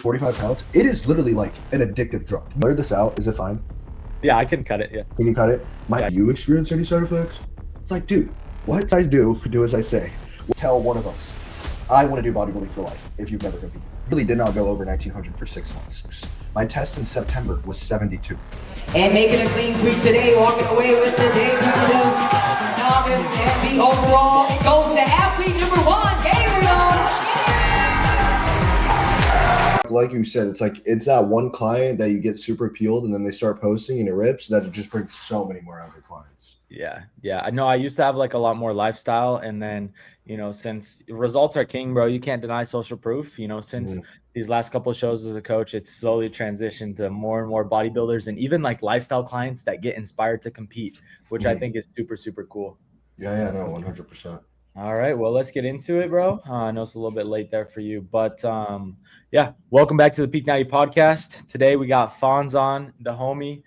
45 pounds. It is literally like an addictive drug. Can you blur this out? Is it fine? Yeah, I can cut it. Yeah. Can you cut it? Yeah. You experience any side effects? It's like, dude, what I do as I say. Tell one of us, I want to do bodybuilding for life if you've never competed. Really did not go over 1900 for 6 months. My test in September was 72. And making a clean sweep today, walking away with the debut novice and the overall. It goes to athlete number 1, Gabriel. Like you said, it's that one client that you get super peeled and then they start posting and it rips, that it just brings so many more other clients. Yeah. I know I used to have like a lot more lifestyle, and then, since results are king, bro, you can't deny social proof. Since these last couple of shows as a coach, it's slowly transitioned to more and more bodybuilders and even like lifestyle clients that get inspired to compete, which I think is super, super cool. Yeah, no, 100%. All right, well, let's get into it, bro. I know it's a little bit late there for you, but yeah, welcome back to the Peak Natty podcast. Today we got Fonz on, the homie.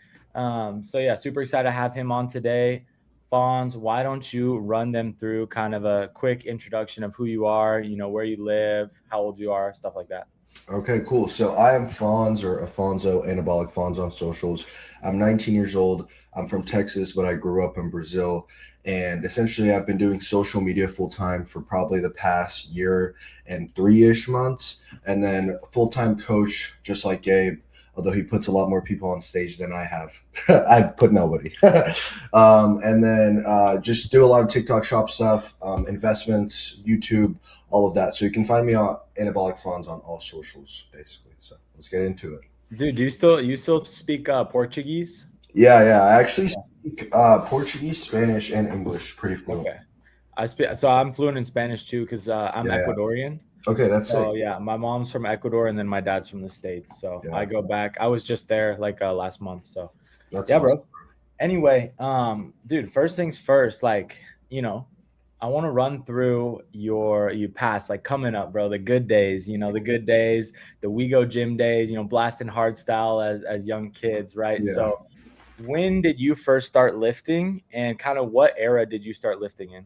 So yeah, super excited to have him on today. Fonz, why don't you run them through kind of a quick introduction of who you are, where you live, how old you are, stuff like that. Okay, cool. So I am Fonz, or Afonso, Anabolic Fonz on socials. I'm 19 years old. I'm from Texas, but I grew up in Brazil. And essentially, I've been doing social media full-time for probably the past year and 3-ish months. And then full-time coach, just like Gabe, although he puts a lot more people on stage than I have. I've put nobody. And then just do a lot of TikTok shop stuff, investments, YouTube, all of that. So you can find me on Anabolic Fonz on all socials, basically. So let's get into it. Dude, do you still speak Portuguese? Yeah. I actually speak Portuguese, Spanish, and English pretty fluent. Okay. I'm fluent in Spanish too, because I'm Ecuadorian. Okay, that's so sick. Yeah, my mom's from Ecuador and then my dad's from the States. So I go back. I was just there like last month. So that's awesome, bro. Anyway, dude, first things first, like, I want to run through your past, like coming up, bro, the good days, the good days, the We Go Gym days, blasting hard style as young kids, right? Yeah. So when did you first start lifting, and kind of what era did you start lifting in?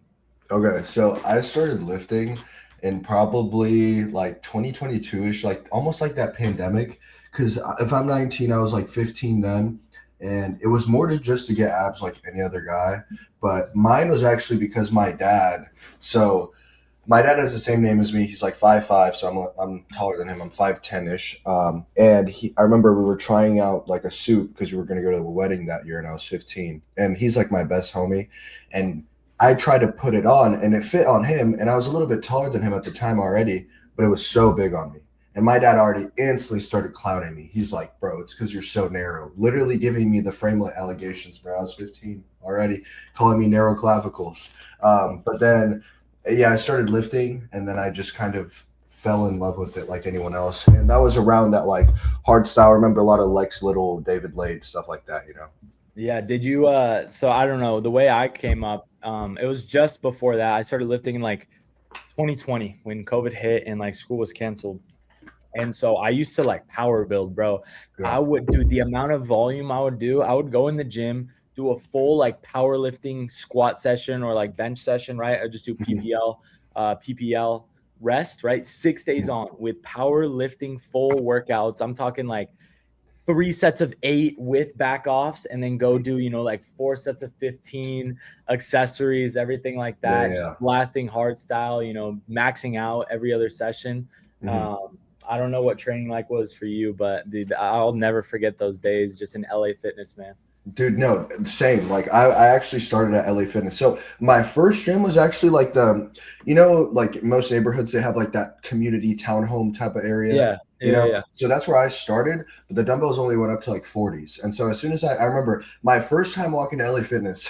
Okay, so I started lifting in probably like 2022-ish, like almost like that pandemic, because if I'm 19, I was like 15 then, and it was more just to get abs like any other guy. But mine was actually because my dad has the same name as me. He's like 5'5", so I'm taller than him. I'm 5'10"-ish. And I remember we were trying out like a suit because we were going to go to a wedding that year, and I was 15. And he's like my best homie, and I tried to put it on, and it fit on him. And I was a little bit taller than him at the time already, but it was so big on me. And my dad already instantly started clowning me. He's like, bro, it's because you're so narrow. Literally giving me the framelit allegations, bro. I was 15 already, calling me narrow clavicles. But then, I started lifting, and then I just kind of fell in love with it like anyone else. And that was around that like hard style. I remember a lot of Lex Little, David Lade, stuff like that, Yeah. Did you, so I don't know, the way I came up, it was just before that. I started lifting in like 2020 when COVID hit and like school was canceled. And so I used to like power build, bro. Yeah. I would do the amount of volume I would do. I would go in the gym, do a full like powerlifting squat session or like bench session, right? I just do PPL, rest, right? 6 days on with powerlifting full workouts. I'm talking like 3 sets of 8 with back offs, and then go do, like 4 sets of 15 accessories, everything like that. Just blasting hard style, maxing out every other session. I don't know what training like was for you, but dude, I'll never forget those days just in LA Fitness, man. Dude, no, same. Like I actually started at LA Fitness. So my first gym was actually like like most neighborhoods, they have like that community townhome type of area. Yeah. So that's where I started, but the dumbbells only went up to like 40s. And so as soon as I remember my first time walking to LA Fitness,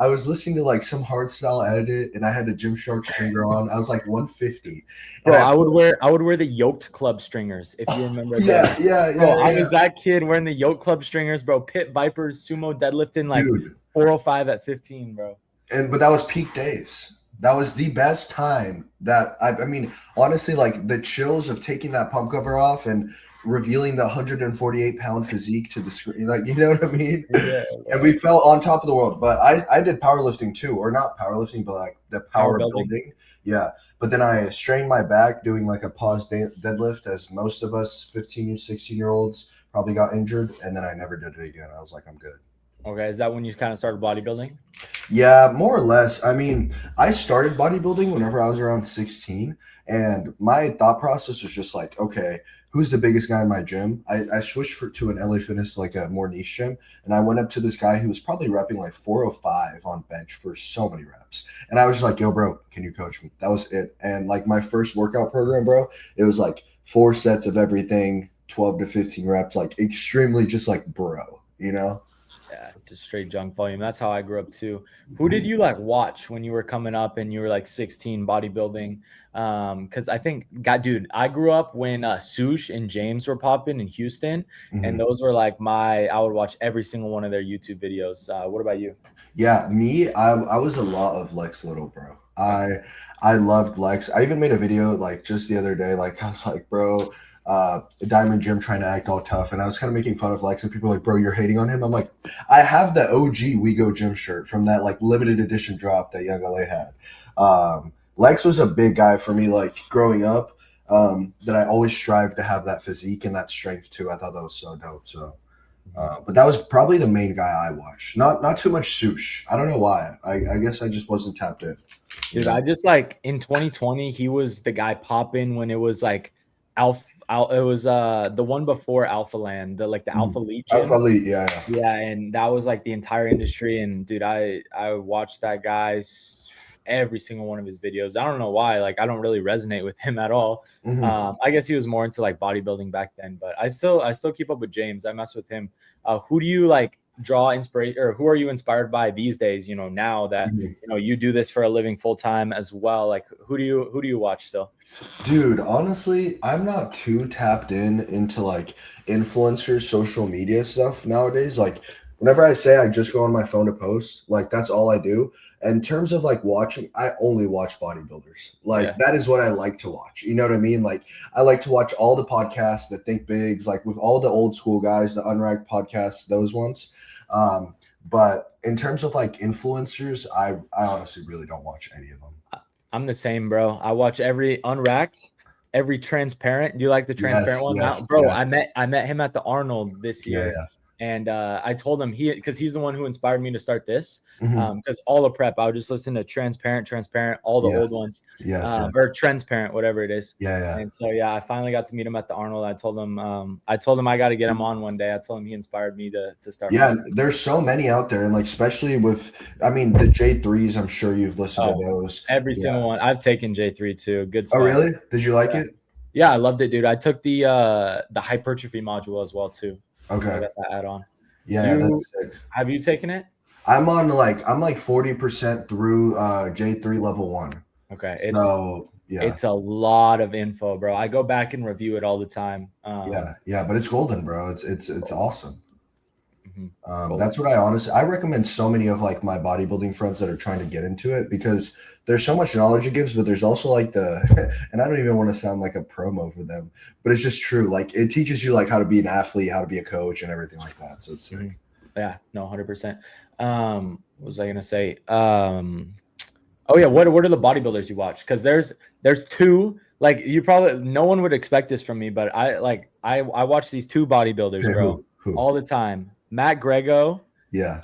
I was listening to like some hard style edit, and I had a Gymshark stringer on. I was like 150. Bro, I would wear the yoked club stringers, if you remember that. Bro, I was that kid wearing the yoked club stringers, bro. Pit Vipers, sumo deadlifting like 405 at 15, bro. But that was peak days. That was the best time that I mean, honestly, like the chills of taking that pump cover off and revealing the 148-pound physique to the screen, like, you know what I mean? Yeah, And bro. we felt on top of the world. But I did powerlifting too, or not powerlifting, but like the Power power building. building. Yeah. But then I strained my back doing like a pause deadlift, as most of us 15, 16-year-olds probably got injured. And then I never did it again. I was like, I'm good. Okay, is that when you kind of started bodybuilding? Yeah, more or less. I mean, I started bodybuilding whenever I was around 16, and my thought process was just like, okay, who's the biggest guy in my gym? I switched to an LA Fitness, like a more niche gym, and I went up to this guy who was probably repping like 405 on bench for so many reps. And I was just like, yo, bro, can you coach me? That was it. And like my first workout program, bro, it was like 4 sets of everything, 12 to 15 reps, like extremely just like bro, you know? Yeah, just straight junk volume. That's how I grew up too. Who did you like watch when you were coming up and you were like 16 bodybuilding? Because I think, God, dude, I grew up when Sush and James were popping in Houston, and Mhm. those were like I would watch every single one of their YouTube videos. What about you? Yeah, me, I was a lot of Lex Little, bro. I loved Lex. I even made a video like just the other day. Like I was like, bro, Diamond Jim trying to act all tough, and I was kind of making fun of Lex, and people were like, bro, you're hating on him. I'm like, I have the OG We Go Gym shirt from that like limited edition drop that Young LA had. Lex was a big guy for me, like growing up. That I always strived to have that physique and that strength too. I thought that was so dope. So. But that was probably the main guy I watched. Not too much Sush. I don't know why. I guess I just wasn't tapped in. You Dude, know? I just like in 2020, he was the guy popping when it was like it was the one before Alpha Land, the Alpha Elite Alpha gym. Elite, yeah. Yeah, and that was like the entire industry. And dude, I watched that guy every single one of his videos. I don't know why. Like I don't really resonate with him at all. I guess he was more into like bodybuilding back then, but I still keep up with James. I mess with him. Who do you like draw inspiration, or who are you inspired by these days? Now that you do this for a living full time as well. Like who do you watch still? Dude, honestly, I'm not too tapped into like influencers, social media stuff nowadays. Like whenever I say I just go on my phone to post, like that's all I do. In terms of like watching, I only watch bodybuilders. Like Yeah. that is what I like to watch. You know what I mean? Like I like to watch all the podcasts, the Think Bigs, like with all the old school guys, the Unracked podcasts, those ones. Um, but in terms of like influencers, I honestly really don't watch any of them. I'm the same, bro. I watch every Unracked, every Transparent. Do you like the Transparent Yes, one? yes, Bro, yeah, I met him at the Arnold this yeah, year, yeah. and I told him because he's the one who inspired me to start this. Mhm. Because all the prep, I would just listen to Transparent, all the Yeah. old ones, Yes, yes. or Transparent, whatever it is. Yeah, yeah. And so yeah, I finally got to meet him at the Arnold. I told him I got to get him on one day. I told him he inspired me to start my Yeah, channel. there's so many out there, and like especially with, I mean, the J3s. I'm sure you've listened to Oh, those. every Yeah. single one. I've taken J3 too. Good Oh, stuff. really? Did you like Yeah. it? Yeah, I loved it, dude. I took the hypertrophy module as well too. I Okay. got that add on. Yeah, yeah, You that's sick. have you taken it? I'm like 40% through J3 level 1. Okay, So yeah, it's a lot of info, bro. I go back and review it all the time. yeah, but it's golden, bro. It's awesome. Mhm. Cool. That's what I recommend so many of like my bodybuilding friends that are trying to get into it, because there's so much knowledge it gives, but there's also like and I don't even want to sound like a promo for them, but it's just true. Like it teaches you like how to be an athlete, how to be a coach, and everything like that. So it's sick. Mhm. Yeah, no, 100%. What was I gonna say? Oh yeah, what are the bodybuilders you watch? Because there's two. Like you probably no one would expect this from me, but I watch these two bodybuilders, Okay, bro, who? all the time. Matt Grego Yeah.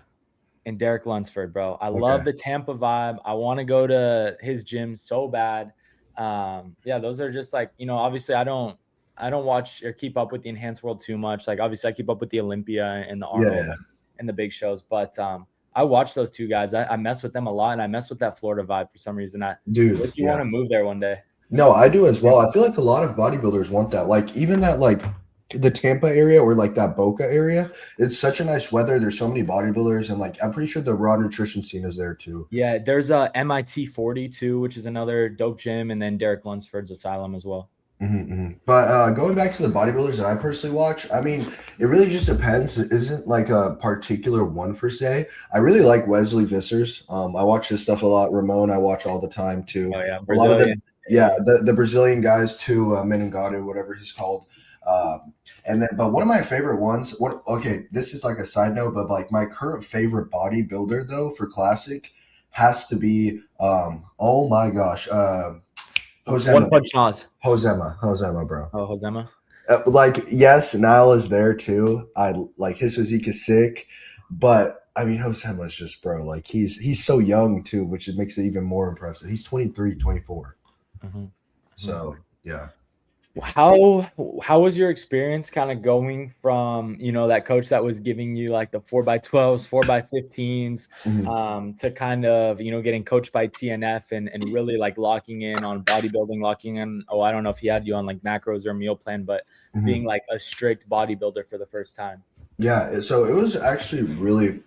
and Derek Lunsford, bro. I Okay. love the Tampa vibe. I want to go to his gym so bad. Yeah, those are just like, obviously I don't watch or keep up with the enhanced world too much. Like obviously I keep up with the Olympia and the Yeah, Arnold yeah. and the big shows, but I watch those two guys. I mess with them a lot, and I mess with that Florida vibe for some reason. I Dude, make you want yeah. to move there one day. No, I do as well. I feel like a lot of bodybuilders want that. Like even that like the Tampa area or like that Boca area, it's such a nice weather. There's so many bodybuilders, and like I'm pretty sure the raw nutrition scene is there too. Yeah, there's a MIT 40 too, which is another dope gym, and then Derek Lunsford's Asylum as well. But going back to the bodybuilders that I personally watch, I mean, it really just depends. It isn't like a particular one per se. I really like Wesley Vissers. I watch his stuff a lot. Ramon, I watch all the time too. Oh yeah, A lot of the Brazilian. the Brazilian guys too, Meningado, whatever he's called. And then, but one of my favorite ones. Okay, this is like a side note, but like my current favorite bodybuilder though for classic has to be oh my gosh, Jose One Punch Nas. Josema, bro. Oh, Josema. Like, yes, Niall is there too. I like his physique is sick, but I mean, Josema is just, bro, like he's so young too, which makes it even more impressive. He's 23, 24. Mm-hmm. So, yeah. How was your experience kind of going from, you know, that coach that was giving you like the 4x12s, 4x15s, to kind of, you know, getting coached by TNF and really like locking in on bodybuilding, locking in, oh, I don't know if he had you on like macros or meal plan, but being like a strict bodybuilder for the first time? Yeah, so it was actually really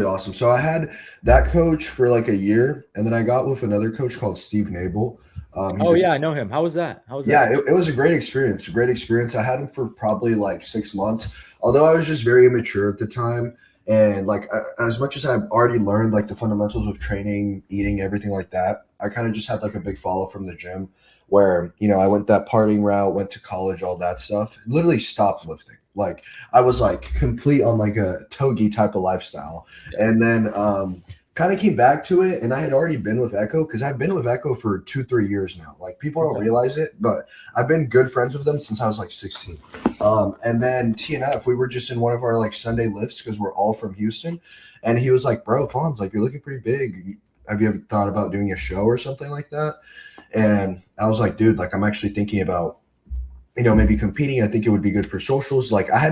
awesome. So I had that coach for like a year, and then I got with another coach called Steve Nabel. Oh yeah, I know him. How was that? Yeah, it was a great experience. A great experience. I had him for probably like 6 months, although I was just very immature at the time. And like as much as I've already learned like the fundamentals of training, eating, everything like that, I kind of just had like a big follow from the gym where, you know, I went that partying route, went to college, all that stuff, literally stopped lifting. Like I was like complete on like a togi type of lifestyle. And then kind of came back to it, and I had already been with Echo because I've been with Echo for 2-3 years now. Like people don't realize it, but I've been good friends with them since I was like 16. And then TNF, we were just in one of our like Sunday lifts because we're all from Houston, and he was like, "Bro, Fonz, like you're looking pretty big. Have you ever thought about doing a show or something like that?" And I was like, "Dude, like I'm actually thinking about, you know, maybe competing. I think it would be good for socials." Like I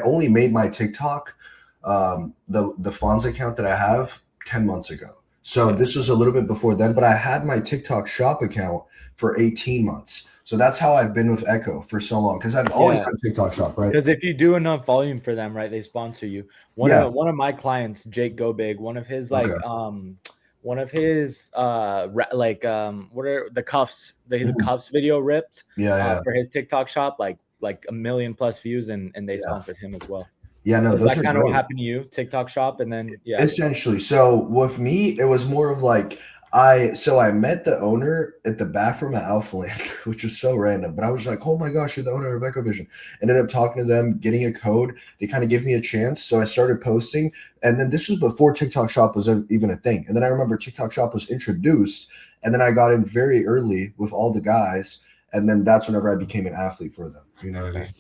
only made my TikTok, the Fonz account that I have 10 months ago. So this was a little bit before then, but I had my TikTok shop account for 18 months. So that's how I've been with Echo for so long, because I've always had TikTok shop, right? Because if you do enough volume for them, right, they sponsor you. One of my clients, Jake Go Big, one of his like what are the cuffs, the cuffs video ripped for his TikTok shop, like 1 million plus views, and they sponsored him as well. Yeah, no, so those that are kind of great. what happened to you, TikTok shop, and then Essentially. So with me, it was more of like I met the owner at the bathroom at Alphaland, which was so random. But I was like, oh my gosh, you're the owner of EchoVision. Ended up talking to them, getting a code. They kind of gave me a chance. So I started posting. And then this was before TikTok shop was even a thing. And then I remember TikTok shop was introduced. And then I got in very early with all the guys. And then that's whenever I became an athlete for them. You know what I mean?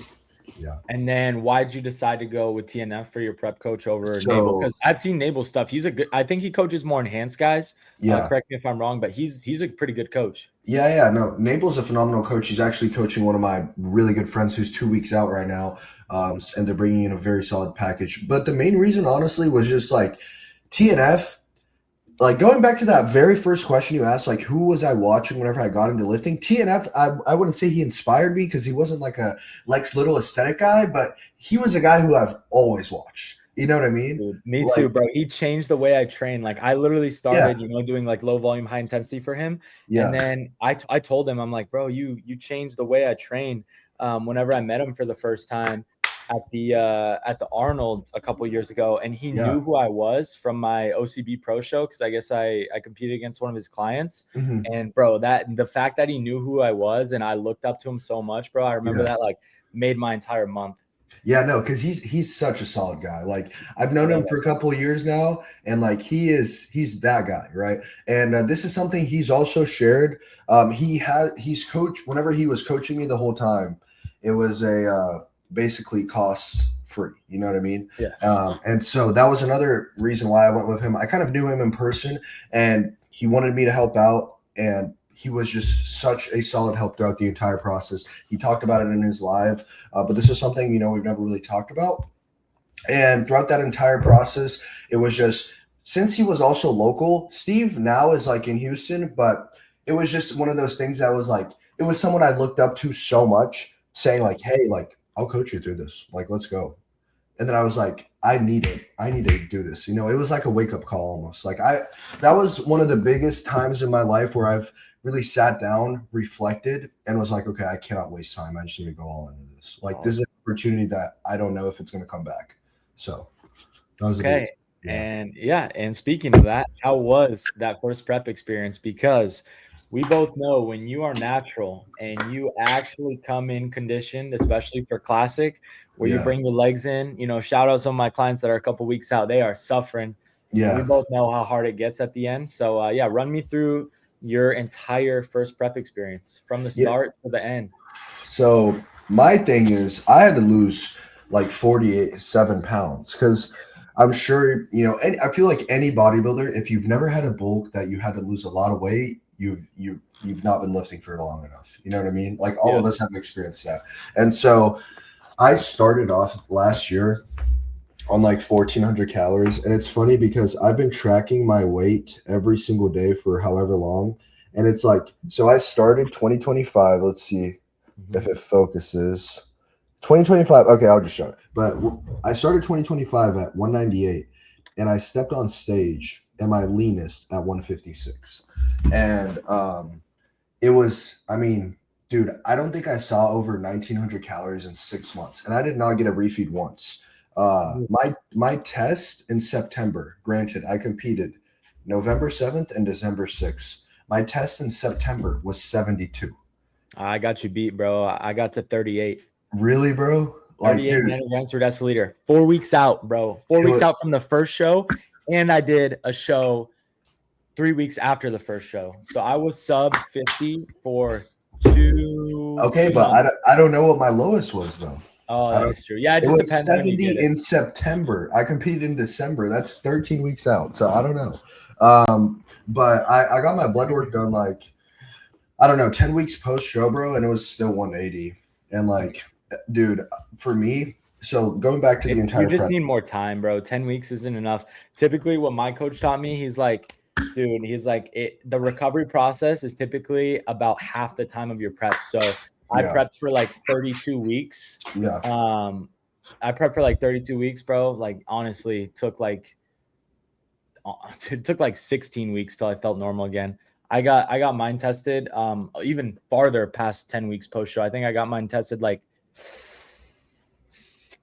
Yeah. And then why did you decide to go with TNF for your prep coach over Nabel? Because I've seen Nabel stuff. I think he coaches more enhanced guys. Yeah. Correct me if I'm wrong, but he's a pretty good coach. Yeah. No, Nabel's a phenomenal coach. He's actually coaching one of my really good friends who's 2 weeks out right now. And they're bringing in a very solid package. But the main reason, honestly, was just like TNF. Like going back to that very first question you asked, like who was I watching whenever I got into lifting? TNF, I wouldn't say he inspired me because he wasn't like a Lex Little aesthetic guy, but he was a guy who I've always watched. You know what I mean? Dude, me too, bro. He changed the way I train. Like I literally started, doing like low volume, high intensity for him. Yeah. And then I told him, I'm like, bro, you changed the way I train. Whenever I met him for the first time at the Arnold a couple years ago, and he knew who I was from my OCB Pro show because I guess I competed against one of his clients. And bro, the fact that he knew who I was and I looked up to him so much, bro, I remember that like made my entire month. Yeah, no, because he's such a solid guy. Like I've known him for a couple of years now, and like he's that guy, right? And this is something he's also shared. He's coached whenever he was coaching me the whole time. It was basically costs free, you know what I mean? Yeah. And so that was another reason why I went with him. I kind of knew him in person, and he wanted me to help out, and he was just such a solid help throughout the entire process. He talked about it in his live, but this is something, we've never really talked about. And throughout that entire process, it was just, since he was also local, Steve now is like in Houston, but it was just one of those things that was like, it was someone I looked up to so much, saying like, hey, like, I'll coach you through this. Like, let's go. And then I was like, I need to do this. It was like a wake up call almost. Like that was one of the biggest times in my life where I've really sat down, reflected, and was like, okay, I cannot waste time. I just need to go all into this. Like, this is an opportunity that I don't know if it's going to come back. So that was Okay. And speaking of that, how was that first prep experience? Because we both know when you are natural and you actually come in conditioned, especially for classic, where you bring your legs in, shout out some of my clients that are a couple weeks out, they are suffering. And we both know how hard it gets at the end. So run me through your entire first prep experience from the start to the end. So my thing is I had to lose like 47 pounds because I'm sure, I feel like any bodybuilder, if you've never had a bulk that you had to lose a lot of weight, you've not been lifting for long enough. You know what I mean? Like all of us have experienced that. And so I started off last year on like 1,400 calories. And it's funny because I've been tracking my weight every single day for however long. And it's like, so I started 2025. Let's see if it focuses. 2025. Okay, I'll just show it. But I started 2025 at 198, and I stepped on stage at my leanest at 156. And it was, I mean, dude, I don't think I saw over 1,900 calories in 6 months, and I did not get a refeed once. My test in September, granted, I competed November 7th and December 6th. My test in September was 72. I got you beat, bro. I got to 38. Really, bro? Like, 38 nanograms per deciliter. 4 weeks out, bro. 4 weeks out from the first show. And I did a show 3 weeks after the first show. So I was sub 50 for 2. Okay, but I don't know what my lowest was, though. Oh, that is true. Yeah, it just depends. 70 in September. I competed in December. That's 13 weeks out. So I don't know. But I got my blood work done like, I don't know, 10 weeks post show, bro, and it was still 180. And like, dude, for me, so going back to the entire you just need more time, bro. 10 weeks isn't enough. Typically what my coach taught me, he's like, dude, the recovery process is typically about half the time of your prep. So I prepped for like 32 weeks. Yeah. I prepped for like 32 weeks, bro. Like honestly, it took like 16 weeks till I felt normal again. I got mine tested even farther past 10 weeks post show. I think I got mine tested like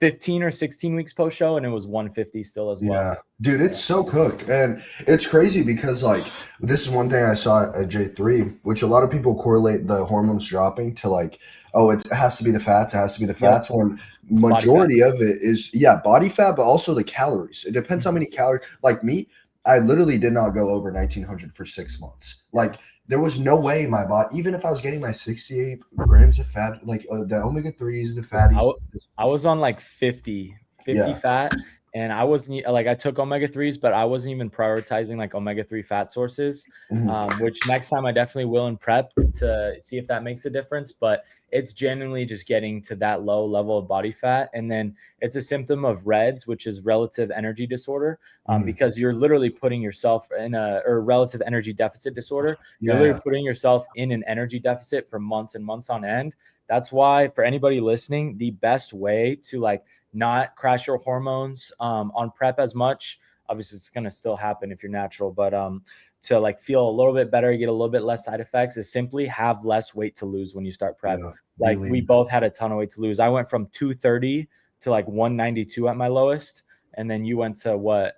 15 or 16 weeks post show, and it was 150 still as well. Yeah, dude, it's so cooked. And it's crazy because like this is one thing I saw at J3, which a lot of people correlate the hormones dropping to like, oh, it has to be the fats. It has to be the fats. When majority of it is body fat, but also the calories. It depends how many calories. Like me, I literally did not go over 1,900 for 6 months. Like there was no way my body, even if I was getting my 68 grams of fat, like the omega-3s, the fatties. I was on like 50 fat, and I wasn't like, I took omega-3s, but I wasn't even prioritizing like omega-3 fat sources, which next time I definitely will in prep to see if that makes a difference. But it's genuinely just getting to that low level of body fat. And then it's a symptom of REDS, which is relative energy disorder, because you're literally putting yourself in or relative energy deficit disorder. You're literally putting yourself in an energy deficit for months and months on end. That's why for anybody listening, the best way to like not crash your hormones on prep as much, obviously it's going to still happen if you're natural, but to like feel a little bit better, get a little bit less side effects, is simply have less weight to lose when you start prep. Like we both had a ton of weight to lose. I went from 230 to like 192 at my lowest, and then you went to what?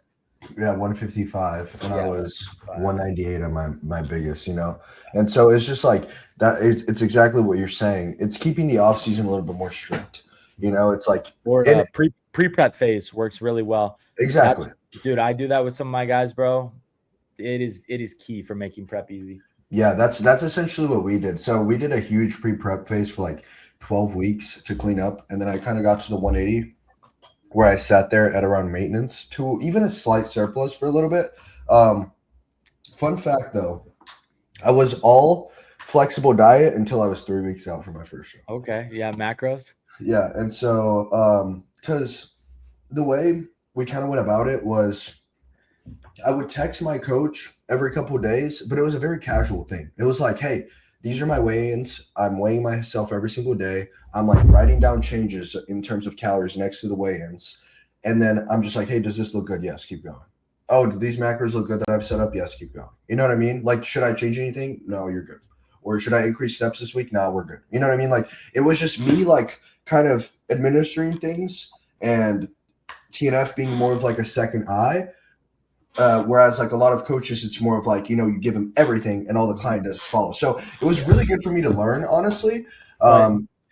155, and I was 198 on my biggest, and so it's just like that. It's exactly what you're saying. It's keeping the off season a little bit more strict. It's like pre-prep phase works really well. Exactly. Dude, I do that with some of my guys, bro. It is key for making prep easy. Yeah, that's essentially what we did. So we did a huge pre-prep phase for like 12 weeks to clean up, and then I kind of got to the 180 where I sat there at around maintenance to even a slight surplus for a little bit. Fun fact though, I was all flexible diet until I was 3 weeks out from my first show. Okay. Yeah. Macros. Yeah. And so, because the way we kind of went about it was I would text my coach every couple of days, but it was a very casual thing. It was like, hey, these are my weigh-ins. I'm weighing myself every single day. I'm like writing down changes in terms of calories next to the weigh-ins. And then I'm just like, hey, does this look good? Yes, keep going. Oh, do these macros look good that I've set up? Yes, keep going. You know what I mean? Like, should I change anything? No, you're good. Or should I increase steps this week? Nah, we're good. You know what I mean? Like it was just me like kind of administering things and TNF being more of like a second eye. Whereas like a lot of coaches, it's more of like, you know, you give them everything and all the client does is follow. So it was really good for me to learn, honestly.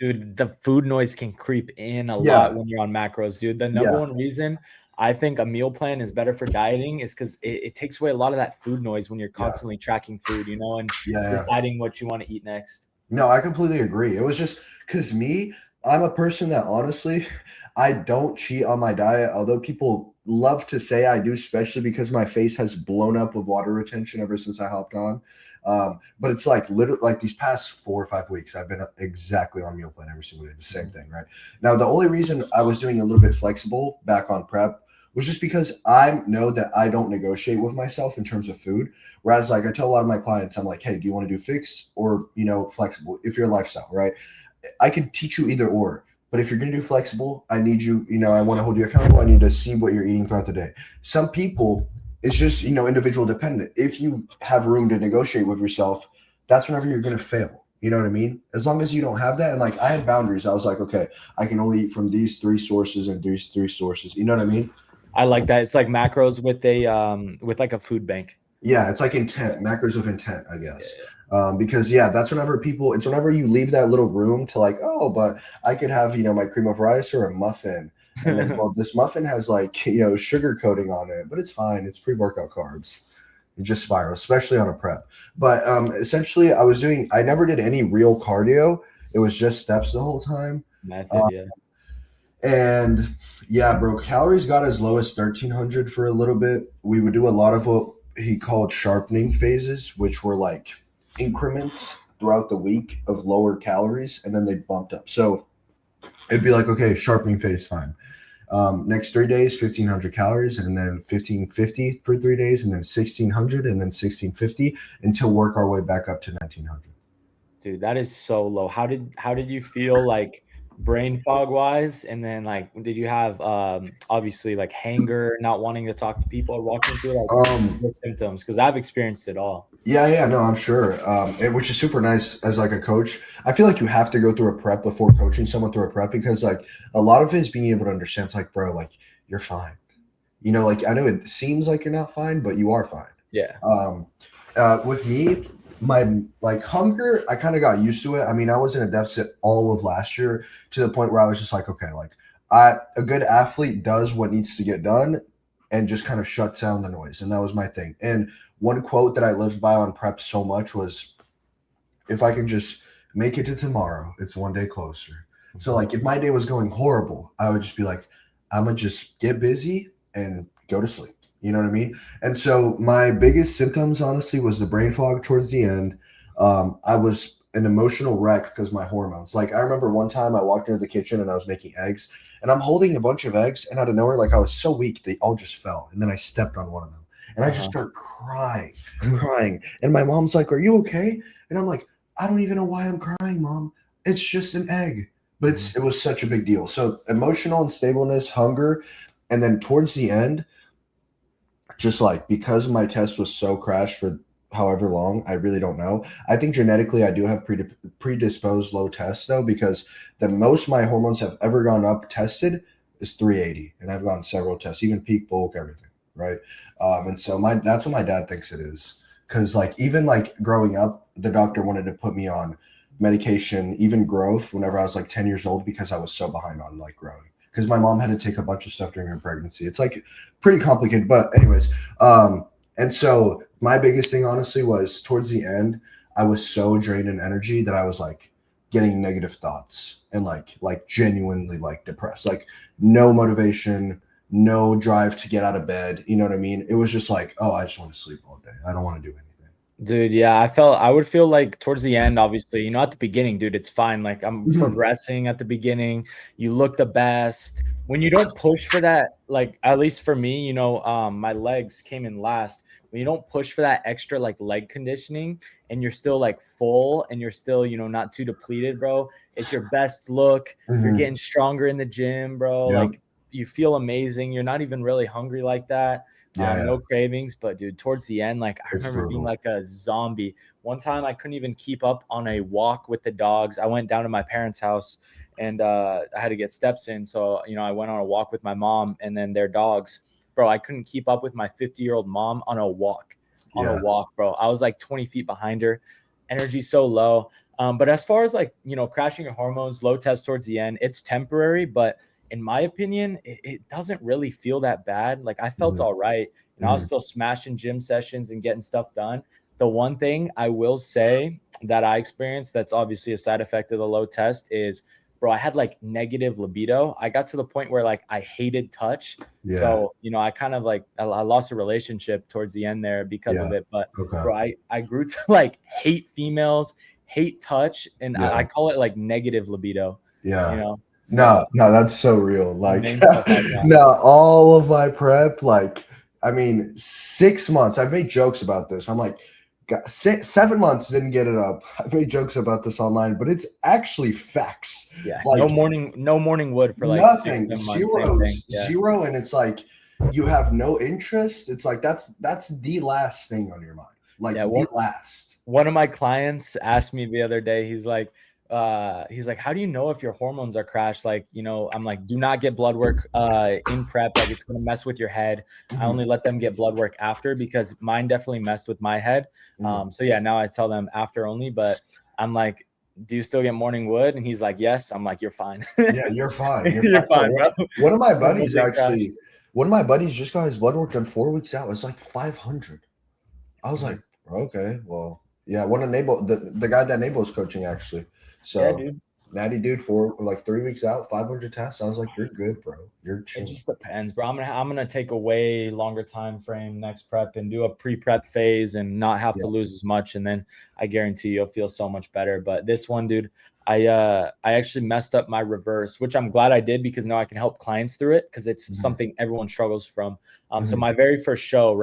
Dude, the food noise can creep in a Yeah. lot when you're on macros, dude. The number Yeah. one reason I think a meal plan is better for dieting is because it takes away a lot of that food noise when you're constantly tracking food, you know, and deciding what you want to eat next. No, I completely agree. It was just because I'm a person that honestly, I don't cheat on my diet, although people love to say I do, especially because my face has blown up with water retention ever since I hopped on. But it's like literally like these past 4 or 5 weeks, I've been exactly on meal plan every single day, the same thing, right? Now, the only reason I was doing a little bit flexible back on prep was just because I know that I don't negotiate with myself in terms of food. Whereas like I tell a lot of my clients, I'm like, hey, do you want to do fixed or, you know, flexible if you're a lifestyle, right? I could teach you either or. But if you're going to do flexible, I need you, you know, I want to hold you accountable. I need to see what you're eating throughout the day. Some people, it's just, you know, individual dependent. If you have room to negotiate with yourself, that's whenever you're going to fail. You know what I mean? As long as you don't have that. And like I had boundaries. I was like, okay, I can only eat from these 3 sources and these 3 sources. You know what I mean? I like that. It's like macros with with like a food bank. Yeah, it's like intent, macros of intent, I guess. Because that's whenever it's whenever you leave that little room to like, oh, but I could have, you know, my cream of rice or a muffin. And then, well, this muffin has like, you know, sugar coating on it, but it's fine. It's pre-workout carbs. It just spirals, especially on a prep. But essentially I never did any real cardio. It was just steps the whole time. Method, And yeah, bro, calories got as low as 1,300 for a little bit. We would do a lot of what he called sharpening phases, which were like increments throughout the week of lower calories, and then they bumped up. So it'd be like, okay, sharpening phase, fine. Next 3 days, 1,500 calories, and then 1,550 for 3 days, and then 1,600, and then 1,650 until work our way back up to 1,900. Dude, that is so low. How did you feel like brain fog wise? And then like, did you have obviously like hanger, not wanting to talk to people, or walking through like the symptoms? Because I've experienced it all. Yeah, no, I'm sure. Which is super nice as like a coach. I feel like you have to go through a prep before coaching someone through a prep, because like a lot of it is being able to understand. It's like, bro, like you're fine. You know, like I know it seems like you're not fine, but you are fine. Yeah. With me, my like hunger, I kind of got used to it. I mean, I was in a deficit all of last year to the point where I was just like, okay, like a good athlete does what needs to get done and just kind of shuts down the noise. And that was my thing. And one quote that I lived by on prep so much was, if I can just make it to tomorrow, it's one day closer. So like if my day was going horrible, I would just be like, I'm gonna just get busy and go to sleep. You know what I mean? And so my biggest symptoms, honestly, was the brain fog towards the end. I was an emotional wreck because my hormones. Like I remember one time I walked into the kitchen and I was making eggs, and I'm holding a bunch of eggs, and out of nowhere, like I was so weak, they all just fell. And then I stepped on one of them. And I just start crying. And my mom's like, are you okay? And I'm like, I don't even know why I'm crying, Mom. It's just an egg. But it was such a big deal. So emotional unstableness, hunger, and then towards the end, just like because my test was so crashed for however long, I really don't know. I think genetically I do have predisposed low tests though, because the most my hormones have ever gone up tested is 380. And I've gone several tests, even peak, bulk, everything. Right. And so that's what my dad thinks it is. Cause like, even like growing up, the doctor wanted to put me on medication, even growth, whenever I was like 10 years old, because I was so behind on like growing. Because my mom had to take a bunch of stuff during her pregnancy. It's like pretty complicated, but anyways. And so my biggest thing, honestly, was towards the end, I was so drained in energy that I was like getting negative thoughts and like genuinely like depressed, like no motivation, no drive to get out of bed. You know what I mean? It was just like, oh, I just want to sleep all day. I don't want to do anything. Dude, yeah, I would feel like towards the end, obviously, you know, at the beginning, dude, it's fine. Like I'm progressing at the beginning. You look the best. When you don't push for that, like at least for me, you know, my legs came in last. When you don't push for that extra like leg conditioning and you're still like full and you're still, you know, not too depleted, bro, it's your best look. You're getting stronger in the gym, bro. Yep. Like you feel amazing. You're not even really hungry like that. No cravings. But dude, towards the end, like I remember being like a zombie. One time I couldn't even keep up on a walk with the dogs. I went down to my parents' house and I had to get steps in. So, you know, I went on a walk with my mom and then their dogs. Bro, I couldn't keep up with my 50-year-old mom on a walk. Bro. I was like 20 feet behind her. Energy so low. But as far as like, you know, crashing your hormones, low test towards the end, it's temporary. But in my opinion, it doesn't really feel that bad. Like I felt all right. You know, I was still smashing gym sessions and getting stuff done. The one thing I will say that I experienced that's obviously a side effect of the low test is, bro, I had like negative libido. I got to the point where like I hated touch. So, you know, I kind of like I lost a relationship towards the end there because of it. But bro, I grew to like hate females, hate touch, and I call it like negative libido. You know? So, no, that's so real. Like, no, all of my prep, like, I mean, 6 months. I've made jokes about this. I'm like, 7 months didn't get it up. I've made jokes about this online, but it's actually facts. Yeah, like, no morning wood for like nothing, 6 months, zero, and it's like you have no interest. It's like that's the last thing on your mind, like the last. One of my clients asked me the other day. He's like, how do you know if your hormones are crashed? Like, you know, I'm like, do not get blood work in prep. Like it's going to mess with your head. I only let them get blood work after because mine definitely messed with my head. So yeah, now I tell them after only, but I'm like, do you still get morning wood? And he's like, yes. I'm like, you're fine. Yeah, you're fine. You're fine, bro. One of my buddies just got his blood work done 4 weeks out. It's like 500. I was like, okay, well, yeah. One of Nabo, the guy that Nabo's coaching actually. So Natty dude, for like 3 weeks out, 500 tests. I was like, you're good, bro. You're chill. It just depends, bro. I'm gonna take a way longer time frame next prep and do a pre-prep phase and not have to lose as much, and then I guarantee you'll feel so much better. But this one, dude, I actually messed up my reverse, which I'm glad I did because now I can help clients through it because it's something everyone struggles from. So my very first show,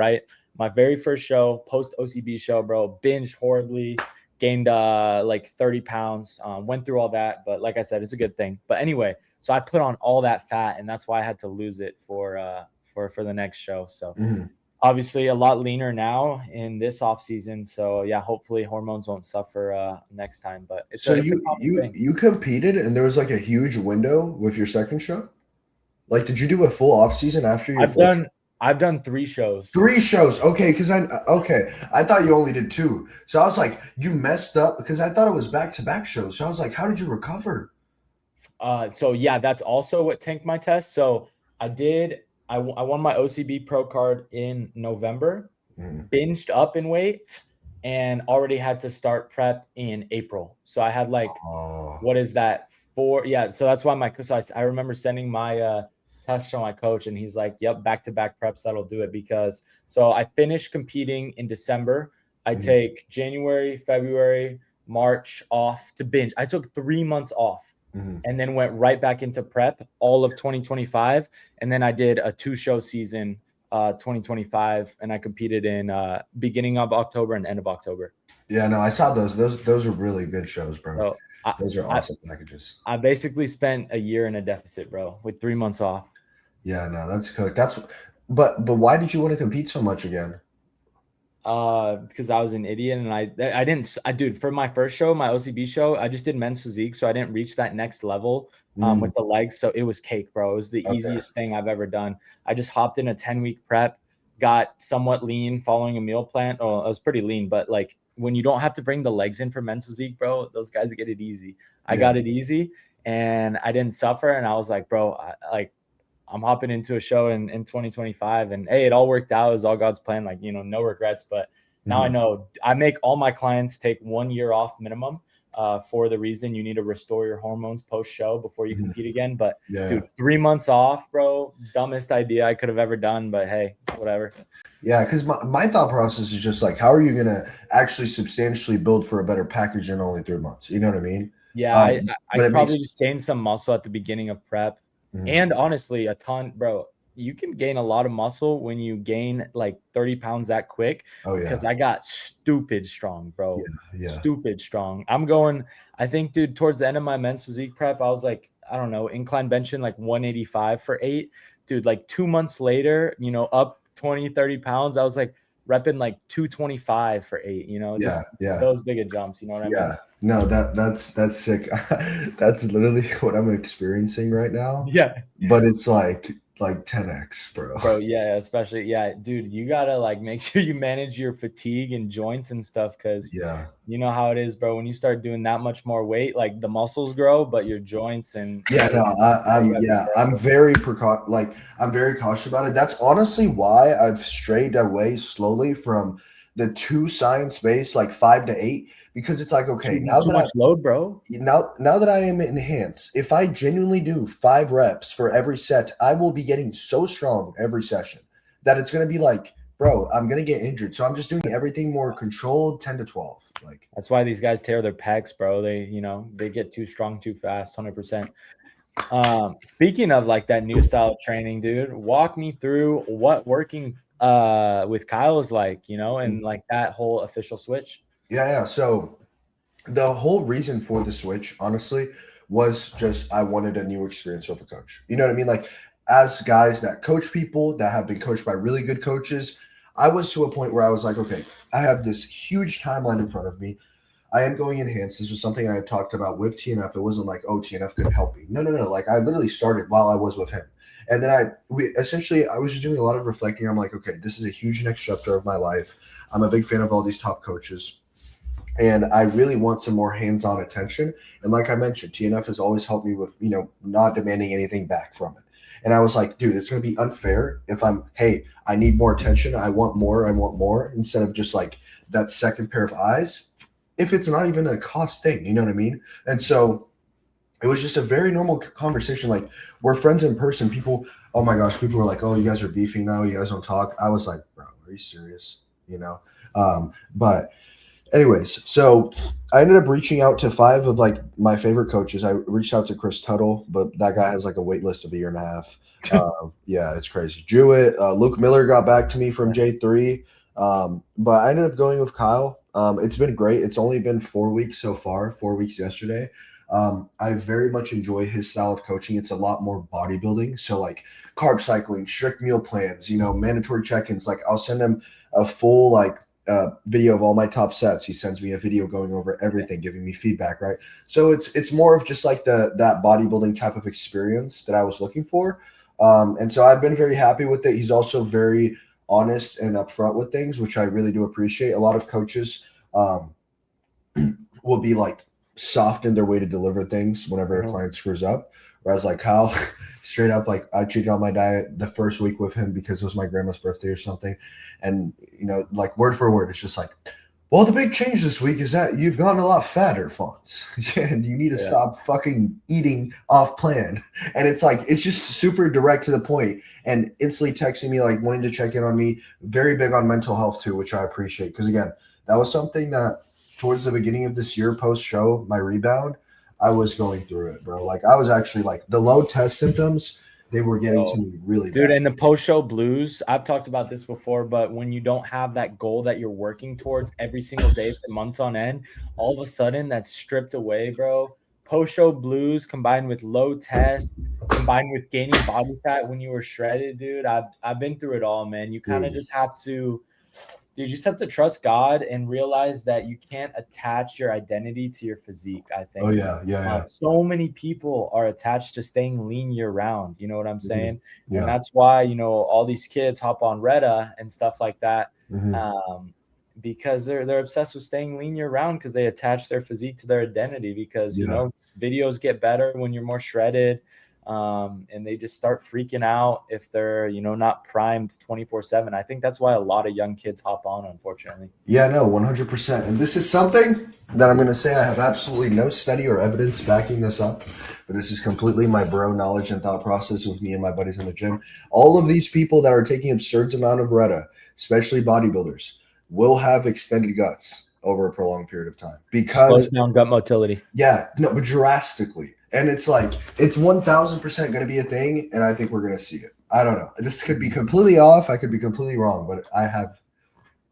post OCB show, bro, binged horribly. Gained like 30 pounds, went through all that, but like I said, it's a good thing. But anyway, so I put on all that fat, and that's why I had to lose it for the next show. So obviously a lot leaner now in this off season. So yeah, hopefully hormones won't suffer next time. But it's you competed, and there was like a huge window with your second show. Like, did you do a full off season after your? I've done 3 shows. 3 shows. Okay, because I thought you only did 2. So I was like, you messed up because I thought it was back-to-back shows. So I was like, how did you recover? So yeah, that's also what tanked my test. So I won my OCB pro card in November, binged up in weight, and already had to start prep in April. So I had like, what is that? 4? Yeah. So that's why I remember sending my test to my coach, and he's like, yep, back-to-back preps, that'll do it. Because so I finished competing in December. I take January, February, March off to binge. I took 3 months off and then went right back into prep all of 2025. And then I did a 2-show season 2025, and I competed in beginning of October and end of October. Yeah, no, I saw those. Those are really good shows, bro. So those are awesome packages. I basically spent a year in a deficit, bro, with 3 months off. Yeah, no, that's cooked. But why did you want to compete so much again? Because I was an idiot, and dude, for my first show, my OCB show, I just did men's physique, so I didn't reach that next level with the legs. So it was cake, bro. It was the easiest thing I've ever done. I just hopped in a 10-week prep, got somewhat lean following a meal plan. Oh, I was pretty lean, but like when you don't have to bring the legs in for men's physique, bro, those guys get it easy. I got it easy, and I didn't suffer. And I was like, bro, I'm hopping into a show in 2025, and hey, it all worked out. It was all God's plan. Like, you know, no regrets. But now I know I make all my clients take 1 year off minimum for the reason you need to restore your hormones post show before you compete again. But dude, 3 months off, bro, dumbest idea I could have ever done. But hey, whatever. Yeah, because my thought process is just like, how are you going to actually substantially build for a better package in only 3 months? You know what I mean? Yeah, I probably just gained some muscle at the beginning of prep. And honestly, a ton, bro. You can gain a lot of muscle when you gain like 30 pounds that quick. Oh, yeah. Because I got stupid strong, bro. Yeah. Stupid strong. I think, dude, towards the end of my men's physique prep, I was like, I don't know, incline benching like 185 for 8. Dude, like 2 months later, you know, up 20, 30 pounds, I was like repping like 225 for 8, just those big of jumps, you know what I mean? No, that's sick. That's literally what I'm experiencing right now. Yeah. But it's like 10x, bro. Yeah, especially, dude, you gotta like make sure you manage your fatigue and joints and stuff, because you know how it is, bro. When you start doing that much more weight, like the muscles grow, but your joints and I'm very I'm very cautious about it. That's honestly why I've strayed away slowly from the too science-based, like 5 to 8, because it's like, okay, now too much load, bro. Now that I am enhanced, if I genuinely do 5 reps for every set, I will be getting so strong every session that it's going to be like, bro, I'm going to get injured. So I'm just doing everything more controlled, 10 to 12. Like, that's why these guys tear their pecs, bro. They get too strong too fast, 100%. Speaking of like that new style of training, dude, walk me through what working with Kyle is like, and like that whole official switch. So the whole reason for the switch, honestly, was just I wanted a new experience with a coach. You know what I mean? Like, as guys that coach people that have been coached by really good coaches, I was to a point where I was like, okay, I have this huge timeline in front of me. I am going enhanced. This was something I had talked about with TNF. It wasn't like, oh, TNF couldn't help me. No. Like, I literally started while I was with him. And then I was just doing a lot of reflecting. I'm like, okay, this is a huge next chapter of my life. I'm a big fan of all these top coaches, and I really want some more hands-on attention. And like I mentioned, TNF has always helped me with, not demanding anything back from it. And I was like, dude, it's going to be unfair if hey, I need more attention. I want more, instead of just like that second pair of eyes, if it's not even a cost thing, you know what I mean? And so it was just a very normal conversation. Like, we're friends in person. People, oh my gosh, people were like, oh, you guys are beefing now. You guys don't talk. I was like, bro, are you serious? But anyways, so I ended up reaching out to 5 of like my favorite coaches. I reached out to Chris Tuttle, but that guy has like a wait list of a year and a half. It's crazy. Jewett, Luke Miller got back to me from J3. But I ended up going with Kyle. It's been great. It's only been 4 weeks so far, 4 weeks yesterday. I very much enjoy his style of coaching. It's a lot more bodybuilding. So like carb cycling, strict meal plans, mandatory check-ins. Like, I'll send him a full video of all my top sets. He sends me a video going over everything, giving me feedback, right? So it's more of just like that bodybuilding type of experience that I was looking for. And so I've been very happy with it. He's also very honest and upfront with things, which I really do appreciate. A lot of coaches will be like soft in their way to deliver things whenever a client screws up. Whereas like Kyle, straight up, like, I cheated on my diet the first week with him because it was my grandma's birthday or something. And, like, word for word, it's just like, well, the big change this week is that you've gotten a lot fatter, Fonz. And you need to stop fucking eating off plan. And it's like, it's just super direct to the point, and instantly texting me, like, wanting to check in on me. Very big on mental health too, which I appreciate. Because again, that was something that towards the beginning of this year, post-show, my rebound, I was going through it, bro. Like, I was actually like, the low test symptoms, they were getting to me really bad. Dude, and the post-show blues, I've talked about this before, but when you don't have that goal that you're working towards every single day for months on end, all of a sudden that's stripped away, bro. Post-show blues combined with low test, combined with gaining body fat when you were shredded, dude. I've been through it all, man. You kind of just have to... Dude, you just have to trust God and realize that you can't attach your identity to your physique, I think. Oh, yeah. So many people are attached to staying lean year-round. You know what I'm saying? Yeah. And that's why, all these kids hop on Retta and stuff like that, because they're obsessed with staying lean year-round because they attach their physique to their identity because, videos get better when you're more shredded. And they just start freaking out if they're, not primed 24/7. I think that's why a lot of young kids hop on, unfortunately. Yeah, no, 100%. And this is something that I'm going to say I have absolutely no study or evidence backing this up, but this is completely my bro knowledge and thought process with me and my buddies in the gym. All of these people that are taking absurd amount of Retta, especially bodybuilders, will have extended guts over a prolonged period of time because slows down gut motility. Yeah, no, but drastically. And it's like, it's 1,000% going to be a thing, and I think we're going to see it. I don't know. This could be completely off. I could be completely wrong, but I have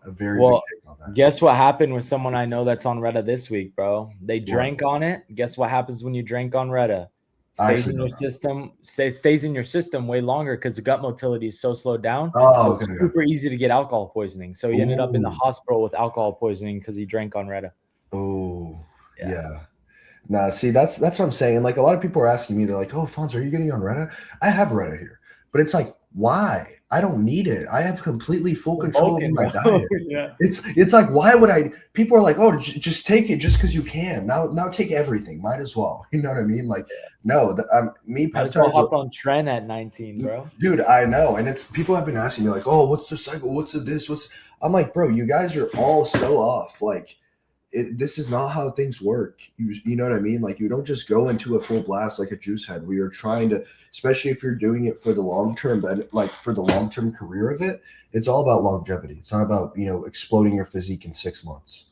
a very big take on that. Guess what happened with someone I know that's on Retta this week, bro? They drank on it. Guess what happens when you drink on Retta? stays in your system, stays in your system way longer because the gut motility is so slowed down. Oh, so okay. It's super easy to get alcohol poisoning. So he ended up in the hospital with alcohol poisoning because he drank on Retta. Oh, yeah. Nah, see, that's what I'm saying. And like a lot of people are asking me, they're like, "Oh, Fonz, are you getting on Retta?" I have Retta here, but it's like, why? I don't need it. I have completely full control over my diet. It's like, why would I? People are like, "Oh, just take it just because you can." Now take everything. Might as well. You know what I mean? Like, no, me peptides. Hop on trend at 19, bro. Dude, I know, and it's people have been asking me like, "Oh, what's the cycle? What's the this? What's?" I'm like, bro, you guys are all so off. Like, this is not how things work. You know what I mean? Like, you don't just go into a full blast like a juice head. We are trying to, especially if you're doing it for the long term, but like for the long term career of it, it's all about longevity. It's not about exploding your physique in 6 months.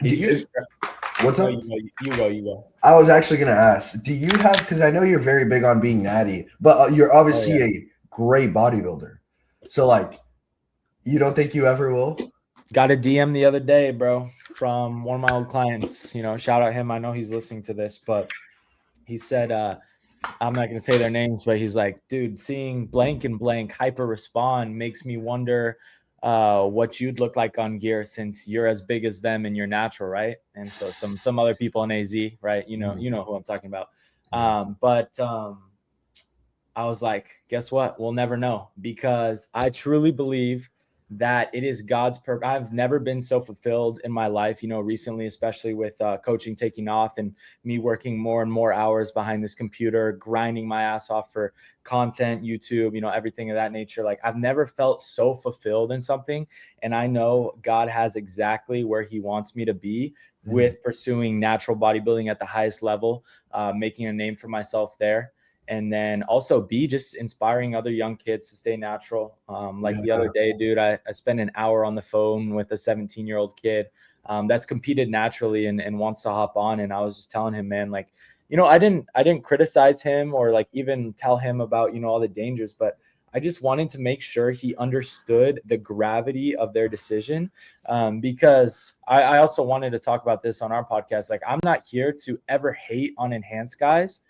What's up? You go. I was actually gonna ask, do you have? Because I know you're very big on being natty, but you're obviously a great bodybuilder. So like, you don't think you ever will? Got a DM the other day, bro, from one of my old clients. Shout out him. I know he's listening to this, but he said, I'm not gonna say their names, but he's like, dude, seeing blank and blank hyper respond makes me wonder what you'd look like on gear since you're as big as them and you're natural, right? And so some other people in AZ, right? You know who I'm talking about. But I was like, guess what? We'll never know, because I truly believe that it is God's purpose. I've never been so fulfilled in my life, recently, especially with coaching taking off and me working more and more hours behind this computer, grinding my ass off for content, YouTube, everything of that nature. Like, I've never felt so fulfilled in something. And I know God has exactly where he wants me to be with pursuing natural bodybuilding at the highest level, making a name for myself there. And then also be just inspiring other young kids to stay natural. The other day, dude, I spent an hour on the phone with a 17-year-old kid that's competed naturally and wants to hop on. And I was just telling him, man, like, I didn't criticize him or like even tell him about, all the dangers, but I just wanted to make sure he understood the gravity of their decision, because I also wanted to talk about this on our podcast. Like, I'm not here to ever hate on enhanced guys.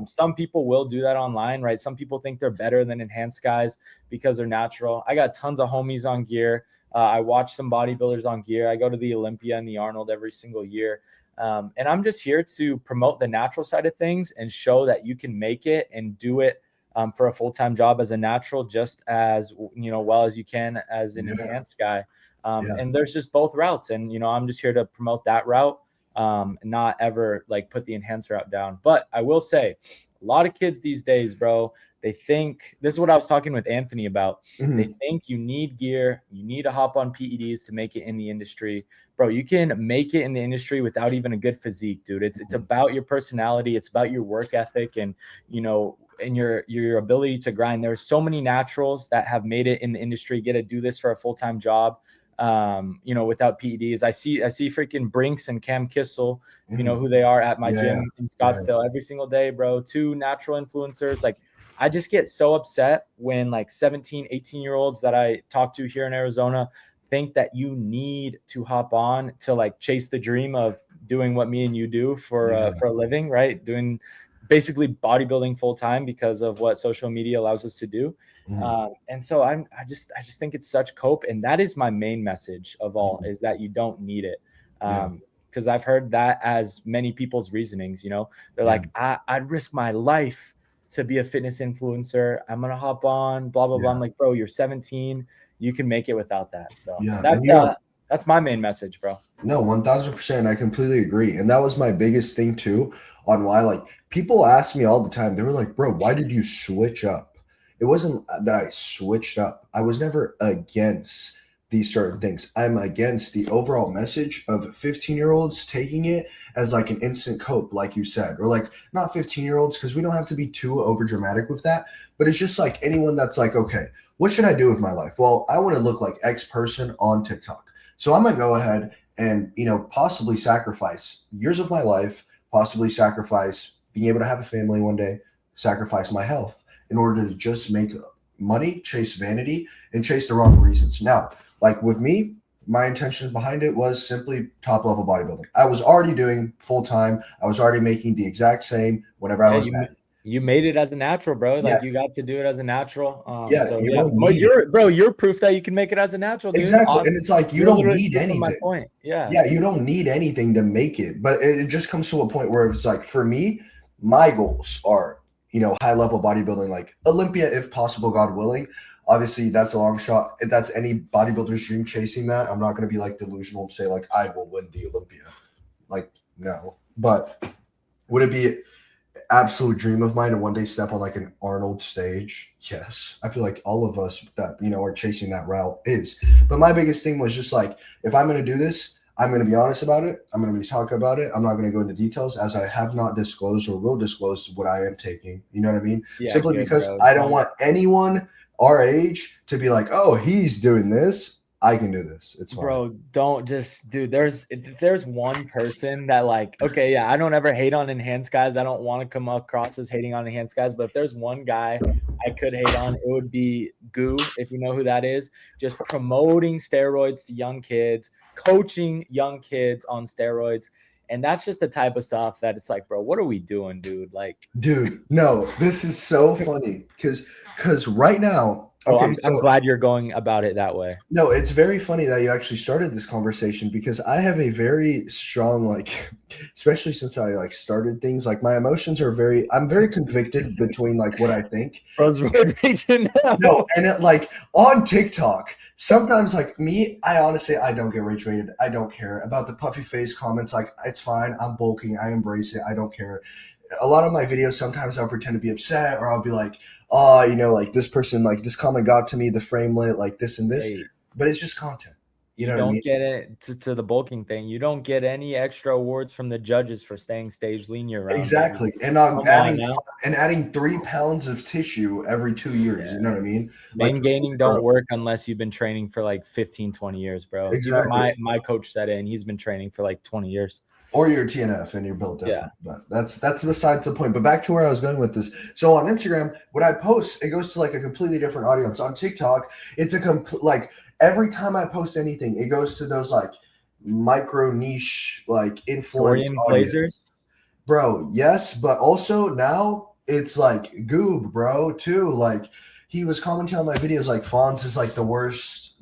Some people will do that online, right? Some people think they're better than enhanced guys because they're natural. I got tons of homies on gear. I watch some bodybuilders on gear. I go to the Olympia and the Arnold every single year. And I'm just here to promote the natural side of things and show that you can make it and do it for a full-time job as a natural, just as well as you can as an enhanced guy. And there's just both routes, and I'm just here to promote that route, not ever like put the enhanced route down. But I will say, a lot of kids these days, bro, they think, this is what I was talking with Anthony about. They think you need gear, you need to hop on PEDs to make it in the industry. Bro, you can make it in the industry without even a good physique, dude. It's about your personality, it's about your work ethic, and and your ability to grind. There's so many naturals that have made it in the industry, get to do this for a full-time job, without PEDs. I see freaking Brinks and Cam Kissel, who they are, at my gym in Scottsdale every single day, bro. 2 natural influencers. Like, I just get so upset when like 17, 18-year-olds that I talk to here in Arizona think that you need to hop on to like chase the dream of doing what me and you do for a living, right? Doing basically bodybuilding full time because of what social media allows us to do. And so I just think it's such cope. And that is my main message of all, is that you don't need it. Because I've heard that as many people's reasonings, they're like, I'd risk my life to be a fitness influencer. I'm going to hop on, blah, blah, blah. I'm like, bro, you're 17. You can make it without that. So that's my main message, bro. No, 1000%. I completely agree. And that was my biggest thing too, on why, like, people ask me all the time. They were like, bro, why did you switch up? It wasn't that I switched up. I was never against these certain things. I'm against the overall message of 15-year-olds taking it as like an instant cope, like you said, or like, not 15-year-olds, because we don't have to be too over dramatic with that. But it's just like anyone that's like, okay, what should I do with my life? Well, I want to look like X person on TikTok. So I'm going to go ahead and, possibly sacrifice years of my life, possibly sacrifice being able to have a family one day, sacrifice my health in order to just make money, chase vanity, and chase the wrong reasons. Now, like with me, my intention behind it was simply top level bodybuilding. I was already doing full time. I was already making the exact same whenever I was Natty. You made it as a natural, bro. Like Yeah. you got to do it as a natural. So you yeah, don't need it. you're proof that you can make it as a natural, dude. Exactly. And it's like you You're don't literally need proving my anything. point. Yeah. Yeah, you don't need anything to make it. But it just comes to a point where it's like, for me, my goals are, high level bodybuilding, like Olympia, if possible, God willing. Obviously, that's a long shot. If that's any bodybuilder's dream chasing that, I'm not going to be like delusional and say like I will win the Olympia. Like, no. But would it be absolute dream of mine to one day step on like an Arnold stage? Yes. I feel like all of us that, are chasing that route is. But my biggest thing was just like, if I'm going to do this, I'm going to be honest about it. I'm going to be talking about it. I'm not going to go into details, as I have not disclosed or will disclose what I am taking. You know what I mean? Yeah, simply good, because bro. I don't want anyone our age to be like, oh, he's doing this, I can do this. It's fine. Bro, don't just, dude. If there's one person that like, okay, yeah, I don't ever hate on enhanced guys. I don't want to come across as hating on enhanced guys, but if there's one guy I could hate on, it would be Goo, if you know who that is. Just promoting steroids to young kids, coaching young kids on steroids. And that's just the type of stuff that it's like, bro, what are we doing, dude? Like, dude, no, this is so funny because right now, I'm glad you're going about it that way. No, it's very funny that you actually started this conversation, because I have a very strong, like, especially since I like started things, like my emotions are I'm very convicted between like what I think. Bro's really to know. No, and it, like on TikTok, sometimes like me, I honestly, I don't get rage baited. I don't care about the puffy face comments. Like, it's fine. I'm bulking. I embrace it. I don't care. A lot of my videos, sometimes I'll pretend to be upset, or I'll be like, oh, like this person, like this comment got to me, the framelit, like this and this. Hey, but it's just content. You know what I mean? Don't get it to the bulking thing. You don't get any extra awards from the judges for staying stage lean year round. Exactly. And I'm adding 3 pounds of tissue every 2 years. Yeah. You know what I mean? Like, gaining don't work unless you've been training for like 15, 20 years, bro. Exactly. My coach said it, and he's been training for like 20 years. Or you're TNF and you're built different. Yeah. But that's besides the point. But back to where I was going with this. So on Instagram, when I post, it goes to like a completely different audience. On TikTok, it's like every time I post anything, it goes to those like micro niche like influencers. Blazers. Bro, yes, but also now it's like Goob, bro, too. Like, he was commenting on my videos like Fonz is like the worst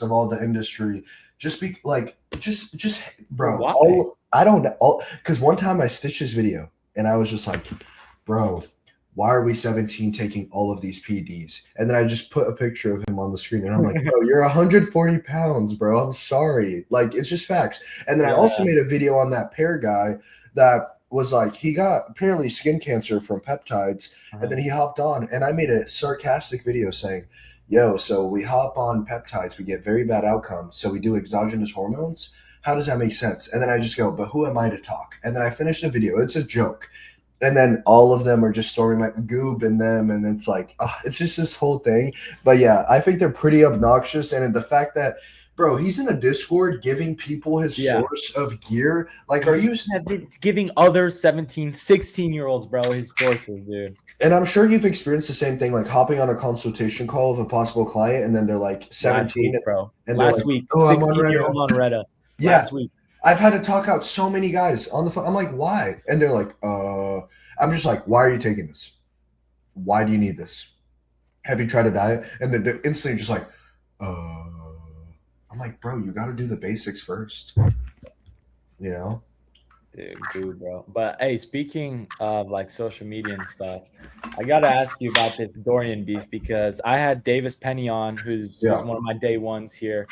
of all the industry. Just bro. I don't know, because one time I stitched his video and I was just like, bro, why are we 17 taking all of these PEDs? And then I just put a picture of him on the screen and I'm like, bro, you're 140 pounds, bro. I'm sorry. Like, it's just facts. And then I also made a video on that pear guy that was like, he got apparently skin cancer from peptides. And then he hopped on, and I made a sarcastic video saying, yo, so we hop on peptides, we get very bad outcomes. So we do exogenous hormones. How does that make sense? And then I just go, but who am I to talk? And then I finished the video. It's a joke. And then all of them are just storming like Goob in them. And it's like, it's just this whole thing. But yeah, I think they're pretty obnoxious. And the fact that, bro, he's in a Discord giving people his source of gear. Like, are you giving other 17, 16-year-olds, bro, his sources, dude? And I'm sure you've experienced the same thing, like hopping on a consultation call with a possible client, and then they're like 17, bro. And last week, 16-year-old on Reddit. Yeah. Last week. I've had to talk out so many guys on the phone. I'm like, why? And they're like, I'm just like, why are you taking this? Why do you need this? Have you tried a diet? And then they're instantly just like, I'm like, bro, you got to do the basics first. You know? Dude, bro. But hey, speaking of like social media and stuff, I gotta ask you about this Dorian beef, because I had Davis Penny on, who's one of my day ones here,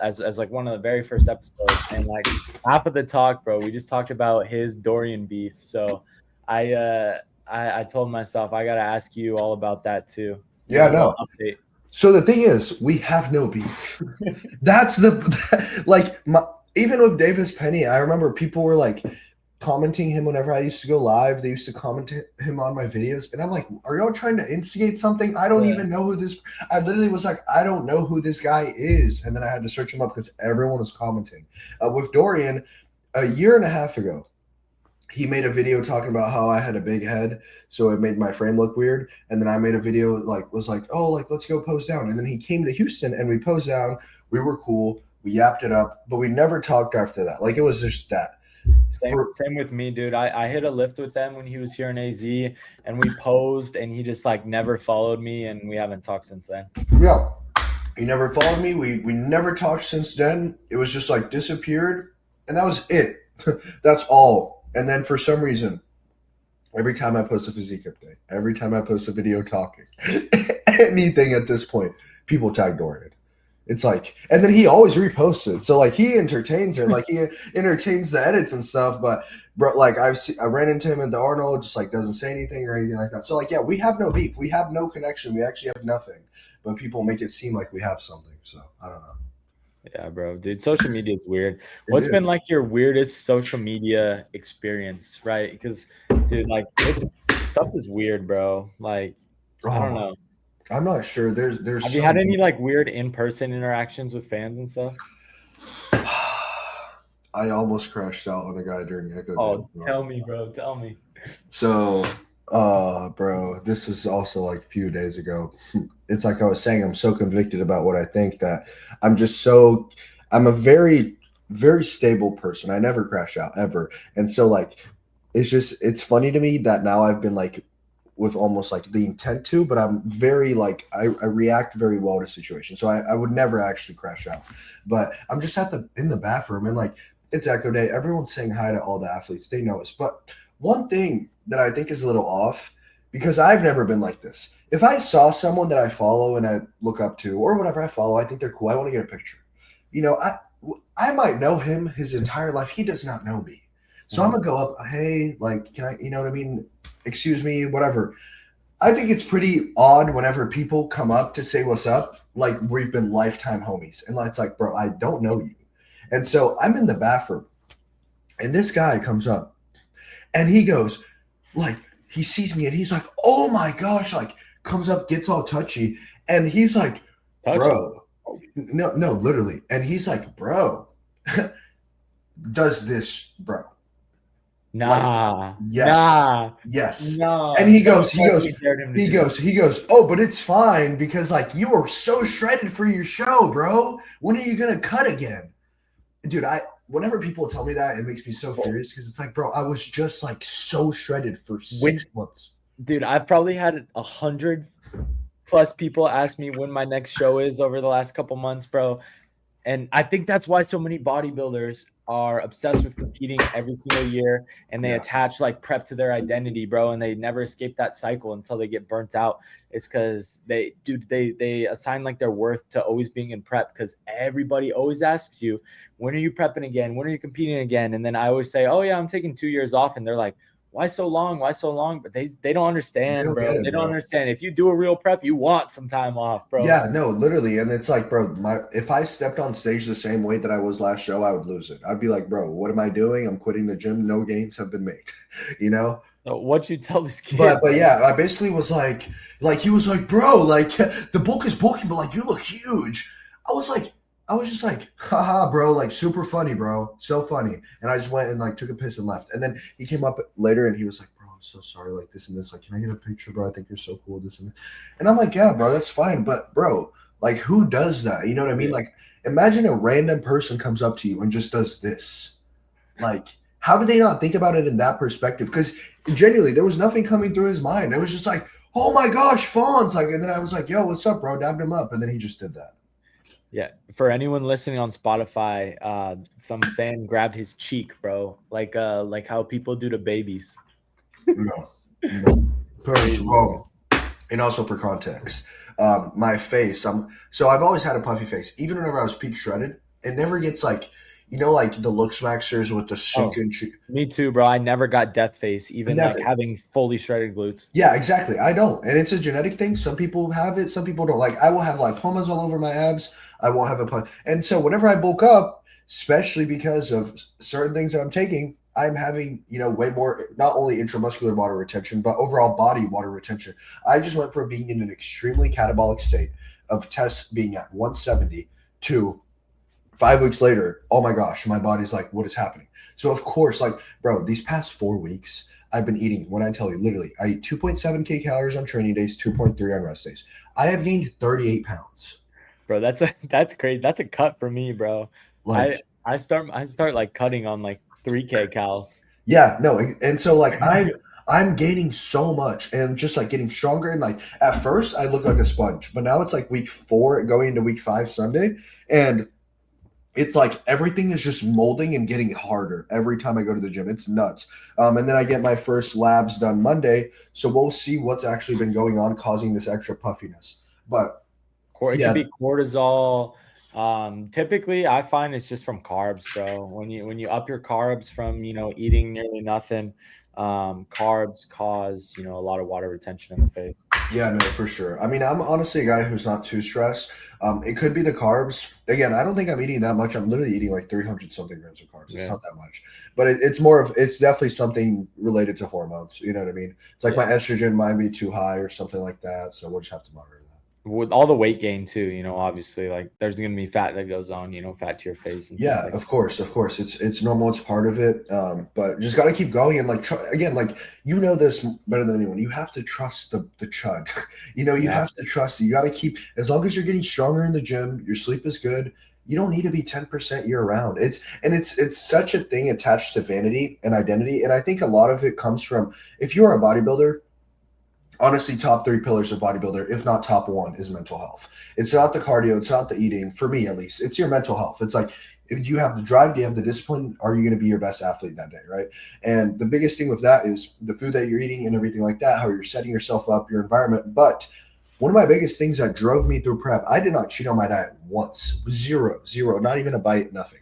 as like one of the very first episodes, and like half of the talk, bro, we just talked about his Dorian beef. So I told myself I gotta ask you all about that too. Yeah, no. Update. So the thing is, we have no beef. That's even with Davis Penny, I remember people were like commenting him whenever I used to go live. They used to comment him on my videos. And I'm like, are y'all trying to instigate something? I don't even know who this – I literally was like, I don't know who this guy is. And then I had to search him up because everyone was commenting. With Dorian, a year and a half ago, he made a video talking about how I had a big head, so it made my frame look weird. And then I made a video was like, oh, like, let's go pose down. And then he came to Houston and we posed down. We were cool. We yapped it up, but we never talked after that. Like, it was just that. Same with me, dude. I hit a lift with them when he was here in AZ, and we posed, and he just like never followed me, and we haven't talked since then. Yeah, he never followed me. We never talked since then. It was just like disappeared, and that was it. That's all. And then for some reason, every time I post a physique update, every time I post a video talking, anything at this point, people tag Dorian. It's like, and then he always reposts it. So like he entertains it, like he entertains the edits and stuff. But bro, like I ran into him at the Arnold, just like doesn't say anything or anything like that. So like, yeah, we have no beef, we have no connection, we actually have nothing. But people make it seem like we have something. So I don't know. Yeah, bro, dude, social media is weird. What's been like your weirdest social media experience, right? Because, dude, like stuff is weird, bro. Like, I don't know. I'm not sure. There's. Have you had any like weird in-person interactions with fans and stuff? I almost crashed out on a guy during Echo. Oh, tell me, bro. Tell me. So, bro, this is also like a few days ago. It's like I was saying, I'm so convicted about what I think that I'm a very, very stable person. I never crash out ever. And so like, it's funny to me that now I've been like, with almost like the intent to, but I'm very like I react very well to situations. So I would never actually crash out. But I'm just in the bathroom and like it's Echo Day. Everyone's saying hi to all the athletes. They know us. But one thing that I think is a little off, because I've never been like this. If I saw someone that I follow and I look up to or whatever I follow, I think they're cool. I want to get a picture. You know, I might know him his entire life. He does not know me. So I'm gonna go up, hey, like, can I, you know what I mean? Excuse me, whatever. I think it's pretty odd whenever people come up to say what's up, like we've been lifetime homies. And it's like, bro, I don't know you. And so I'm in the bathroom and this guy comes up and he goes, like, he sees me and he's like, oh my gosh, like comes up, gets all touchy. And he's like, bro, no, literally. And he's like, bro, does this, bro. Nah. Yes. Nah. Yes. No. And he goes, oh, but it's fine because like you were so shredded for your show, bro. When are you gonna cut again? Dude, whenever people tell me that, it makes me so furious because it's like, bro, I was just like so shredded for 6 months. Dude, I've probably had 100+ people ask me when my next show is over the last couple months, bro. And I think that's why so many bodybuilders are obsessed with competing every single year, and they attach like prep to their identity, bro, and they never escape that cycle until they get burnt out. It's because they assign like their worth to always being in prep, because everybody always asks you, when are you prepping again? When are you competing again? And then I always say, oh yeah, I'm taking 2 years off. And they're like, why so long? Why so long? But they don't understand, bro. They don't understand. If you do a real prep, you want some time off, bro. Yeah, no, literally. And it's like, bro, if I stepped on stage the same weight that I was last show, I would lose it. I'd be like, bro, what am I doing? I'm quitting the gym. No gains have been made, you know? So what'd you tell this kid? But yeah, I basically was like he was like, bro, like the bulk is bulking, but like you look huge. I was just like, haha, bro, like super funny, bro. So funny. And I just went and like took a piss and left. And then he came up later and he was like, bro, I'm so sorry, like this and this. Like, can I get a picture, bro? I think you're so cool, this and that. And I'm like, yeah, bro, that's fine. But bro, like who does that? You know what I mean? Like imagine a random person comes up to you and just does this. Like, how did they not think about it in that perspective? Because genuinely, there was nothing coming through his mind. It was just like, oh my gosh, Fonz. Like, and then I was like, yo, what's up, bro? Dabbed him up. And then he just did that. Yeah, for anyone listening on Spotify, some fan grabbed his cheek, bro, like how people do to babies. No. Well, and also for context, my face. So I've always had a puffy face, even whenever I was peak shredded. It never gets like, you know, like the look smaxers with the sunken cheek. Me too, bro. I never got death face, even like having fully shredded glutes. Yeah, exactly. I don't. And it's a genetic thing. Some people have it. Some people don't. Like I will have lipomas all over my abs. I won't have a puff. And so whenever I bulk up, especially because of certain things that I'm taking, I'm having, you know, way more, not only intramuscular water retention, but overall body water retention. I just went from being in an extremely catabolic state of tests being at 170 to 5 weeks later, oh my gosh, my body's like, what is happening? So of course, like, bro, these past 4 weeks, I've been eating, when I tell you, literally, I eat 2.7K calories on training days, 2.3 on rest days. I have gained 38 pounds. bro. That's crazy. That's a cut for me, bro. Like, I start like cutting on like 3K cals. yeah, no, and so like I'm gaining so much and just like getting stronger. And like at first I look like a sponge, but now it's like week 4 going into week 5 Sunday, and it's like everything is just molding and getting harder every time I go to the gym. It's nuts. And then I get my first labs done Monday, so we'll see what's actually been going on causing this extra puffiness. But It yeah, could be cortisol. Typically I find it's just from carbs, bro. When you up your carbs from, eating nearly nothing, carbs cause, a lot of water retention in the face. yeah, no, for sure. I mean, I'm honestly a guy who's not too stressed. It could be the carbs. Again, I don't think I'm eating that much. I'm literally eating like 300 something grams of carbs. It's Yeah. not that much, but it's definitely something related to hormones. You know what I mean? It's like my estrogen might be too high or something like that. So we'll just have to monitor that. With all the weight gain too, obviously like there's going to be fat that goes on, fat to your face. And Yeah, like of course. It's normal. It's part of it. But just got to keep going and like again, like this better than anyone. You have to trust the chud. You have to trust. You got to keep, as long as you're getting stronger in the gym, your sleep is good. You don't need to be 10% year round. It's such a thing attached to vanity and identity, and I think a lot of it comes from, if you are a bodybuilder. Honestly, top 3 pillars of bodybuilder, if not top 1, is mental health. It's not the cardio, it's not the eating, for me at least. It's your mental health. It's like, if you have the drive, do you have the discipline, are you going to be your best athlete that day, right? And the biggest thing with that is the food that you're eating and everything like that, how you're setting yourself up, your environment. But one of my biggest things that drove me through prep, I did not cheat on my diet once. Zero, not even a bite, nothing.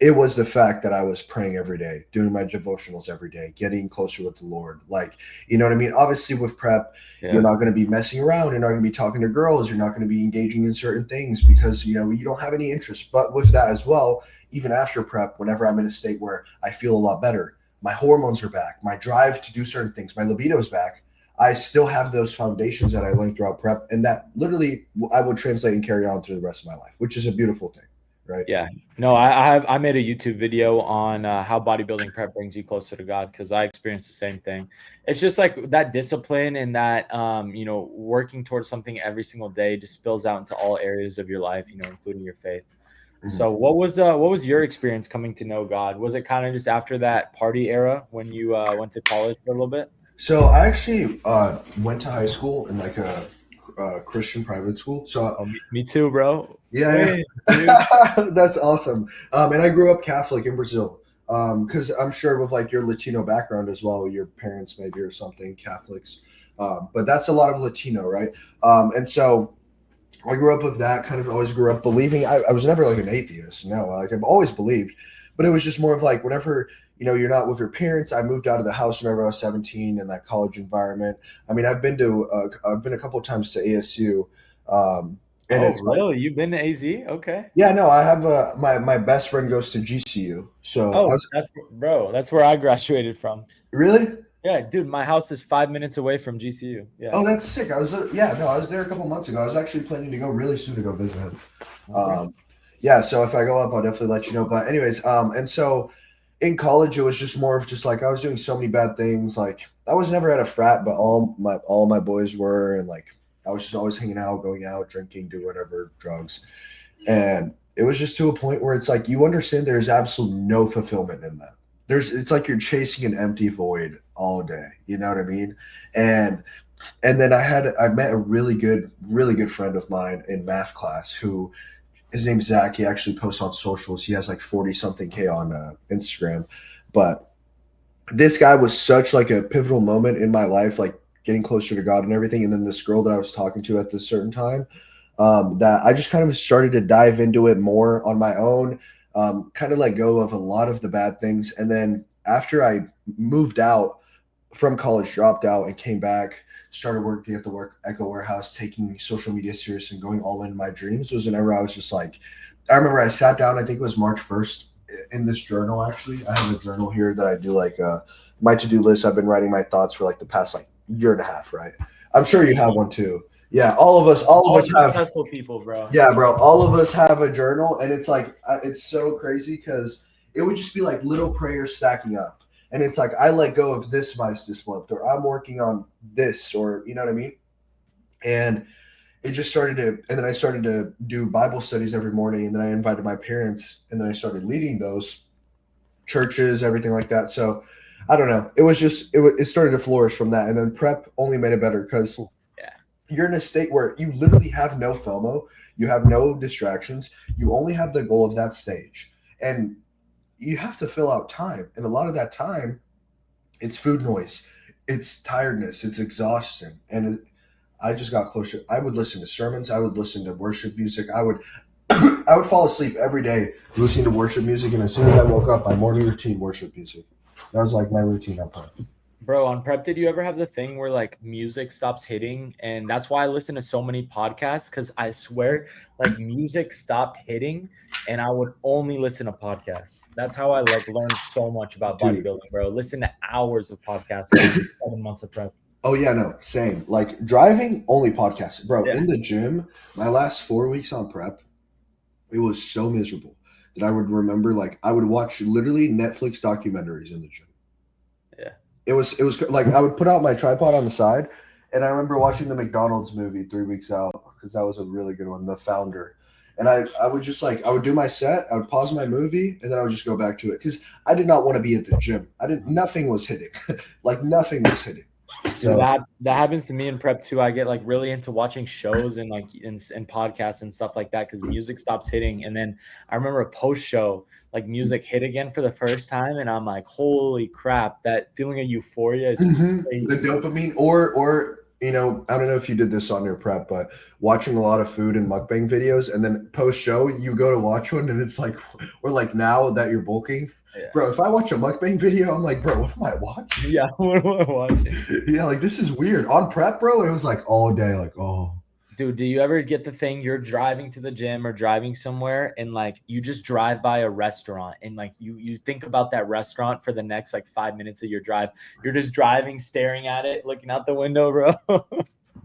It was the fact that I was praying every day, doing my devotionals every day, getting closer with the Lord. Like, you know what I mean? Obviously, with prep, you're not going to be messing around. You're not going to be talking to girls. You're not going to be engaging in certain things because, you don't have any interest. But with that as well, even after prep, whenever I'm in a state where I feel a lot better, my hormones are back, my drive to do certain things, my libido is back. I still have those foundations that I learned throughout prep. And that literally I would translate and carry on through the rest of my life, which is a beautiful thing. Right. Yeah. No, I made a YouTube video on how bodybuilding prep brings you closer to God, because I experienced the same thing. It's just like that discipline and that working towards something every single day just spills out into all areas of your life, including your faith. Mm-hmm. So what was your experience coming to know God? Was it kind of just after that party era when you went to college for a little bit? So I actually went to high school in like a Christian private school. So me too, bro. Yeah, that's awesome. And I grew up Catholic in Brazil. Because I'm sure with like your Latino background as well, your parents maybe or something Catholics. But that's a lot of Latino, right? And so I grew up with that. Kind of always grew up believing. I was never like an atheist. No, like I've always believed, but it was just more of like whenever you're not with your parents. I moved out of the house whenever I was 17 in that college environment. I mean, I've been a couple of times to ASU. And it's really? You've been to AZ? Okay. Yeah, no, I have my best friend goes to GCU. So that's where I graduated from. Really? Yeah, dude, my house is 5 minutes away from GCU. Yeah. Oh, that's sick. I was there a couple months ago. I was actually planning to go really soon to go visit him. Yeah, so if I go up, I'll definitely let you know. But anyways, and so in college, it was just more of just like I was doing so many bad things. Like I was never at a frat, but all my boys were, and like I was just always hanging out, going out, drinking, doing whatever, drugs. And it was just to a point where it's like you understand there's absolutely no fulfillment in that. It's like you're chasing an empty void all day. You know what I mean? And then I met a really good friend of mine in math class who his name's Zach. He actually posts on socials. He has like 40 something K on Instagram. But this guy was such like a pivotal moment in my life, like getting closer to God and everything. And then this girl that I was talking to at this certain time, that I just kind of started to dive into it more on my own, kind of let go of a lot of the bad things. And then after I moved out from college, dropped out and came back, started working at the Echo Warehouse, taking social media serious and going all in my dreams, was whenever I was just like, I remember I sat down, I think it was March 1st in this journal. Actually, I have a journal here that I do like my to-do list. I've been writing my thoughts for like the past like year and a half, right? I'm sure you have one too. Yeah, all of us have successful people, bro. Yeah, bro. All of us have a journal, and it's like it's so crazy because it would just be like little prayers stacking up, and it's like I let go of this vice this month, or I'm working on this, or you know what I mean. And it just started to, and then I started to do Bible studies every morning, and then I invited my parents, and then I started leading those churches, everything like that. So I don't know. It was just it started to flourish from that, and then prep only made it better because Yeah. you're in a state where you literally have no FOMO, you have no distractions, you only have the goal of that stage, and you have to fill out time, and a lot of that time, it's food noise, it's tiredness, it's exhaustion, and I just got closer. I would listen to sermons, I would listen to worship music, I would I would fall asleep every day listening to worship music, and as soon as I woke up, my morning routine worship music. That was like my routine up front. Bro, on prep, did you ever have the thing where like music stops hitting? And that's why I listen to so many podcasts, because I swear like music stopped hitting and I would only listen to podcasts. That's how I like learned so much about Dude. bodybuilding, bro. Listen to hours of podcasts in 7 months of prep. Oh yeah, no, same. Like driving, only podcasts, bro. Yeah. In the gym, my last 4 weeks on prep, it was so miserable that I would remember like I would watch literally Netflix documentaries in the gym. Yeah. It was like I would put out my tripod on the side, and I remember watching the McDonald's movie 3 weeks out because that was a really good one, The Founder. And I would just like I would do my set, I would pause my movie, and then I would just go back to it because I did not want to be at the gym. Nothing was hitting, like nothing was hitting. So that happens to me in prep too. I get like really into watching shows and like and podcasts and stuff like that because music stops hitting. And then I remember a post show, like music hit again for the first time, and I'm like, holy crap! That feeling of euphoria is crazy. The dopamine, or you know, I don't know if you did this on your prep, but watching a lot of food and mukbang videos, and then post show you go to watch one, and it's like, or like now that you're bulking. Yeah. Bro, if I watch a mukbang video, I'm like, bro, what am I watching? Yeah, what am I watching? Yeah, like this is weird. On prep, bro, it was like all day, like, oh. Dude, do you ever get the thing you're driving to the gym or driving somewhere and like you just drive by a restaurant and like you think about that restaurant for the next like 5 minutes of your drive? You're just driving, staring at it, looking out the window, bro.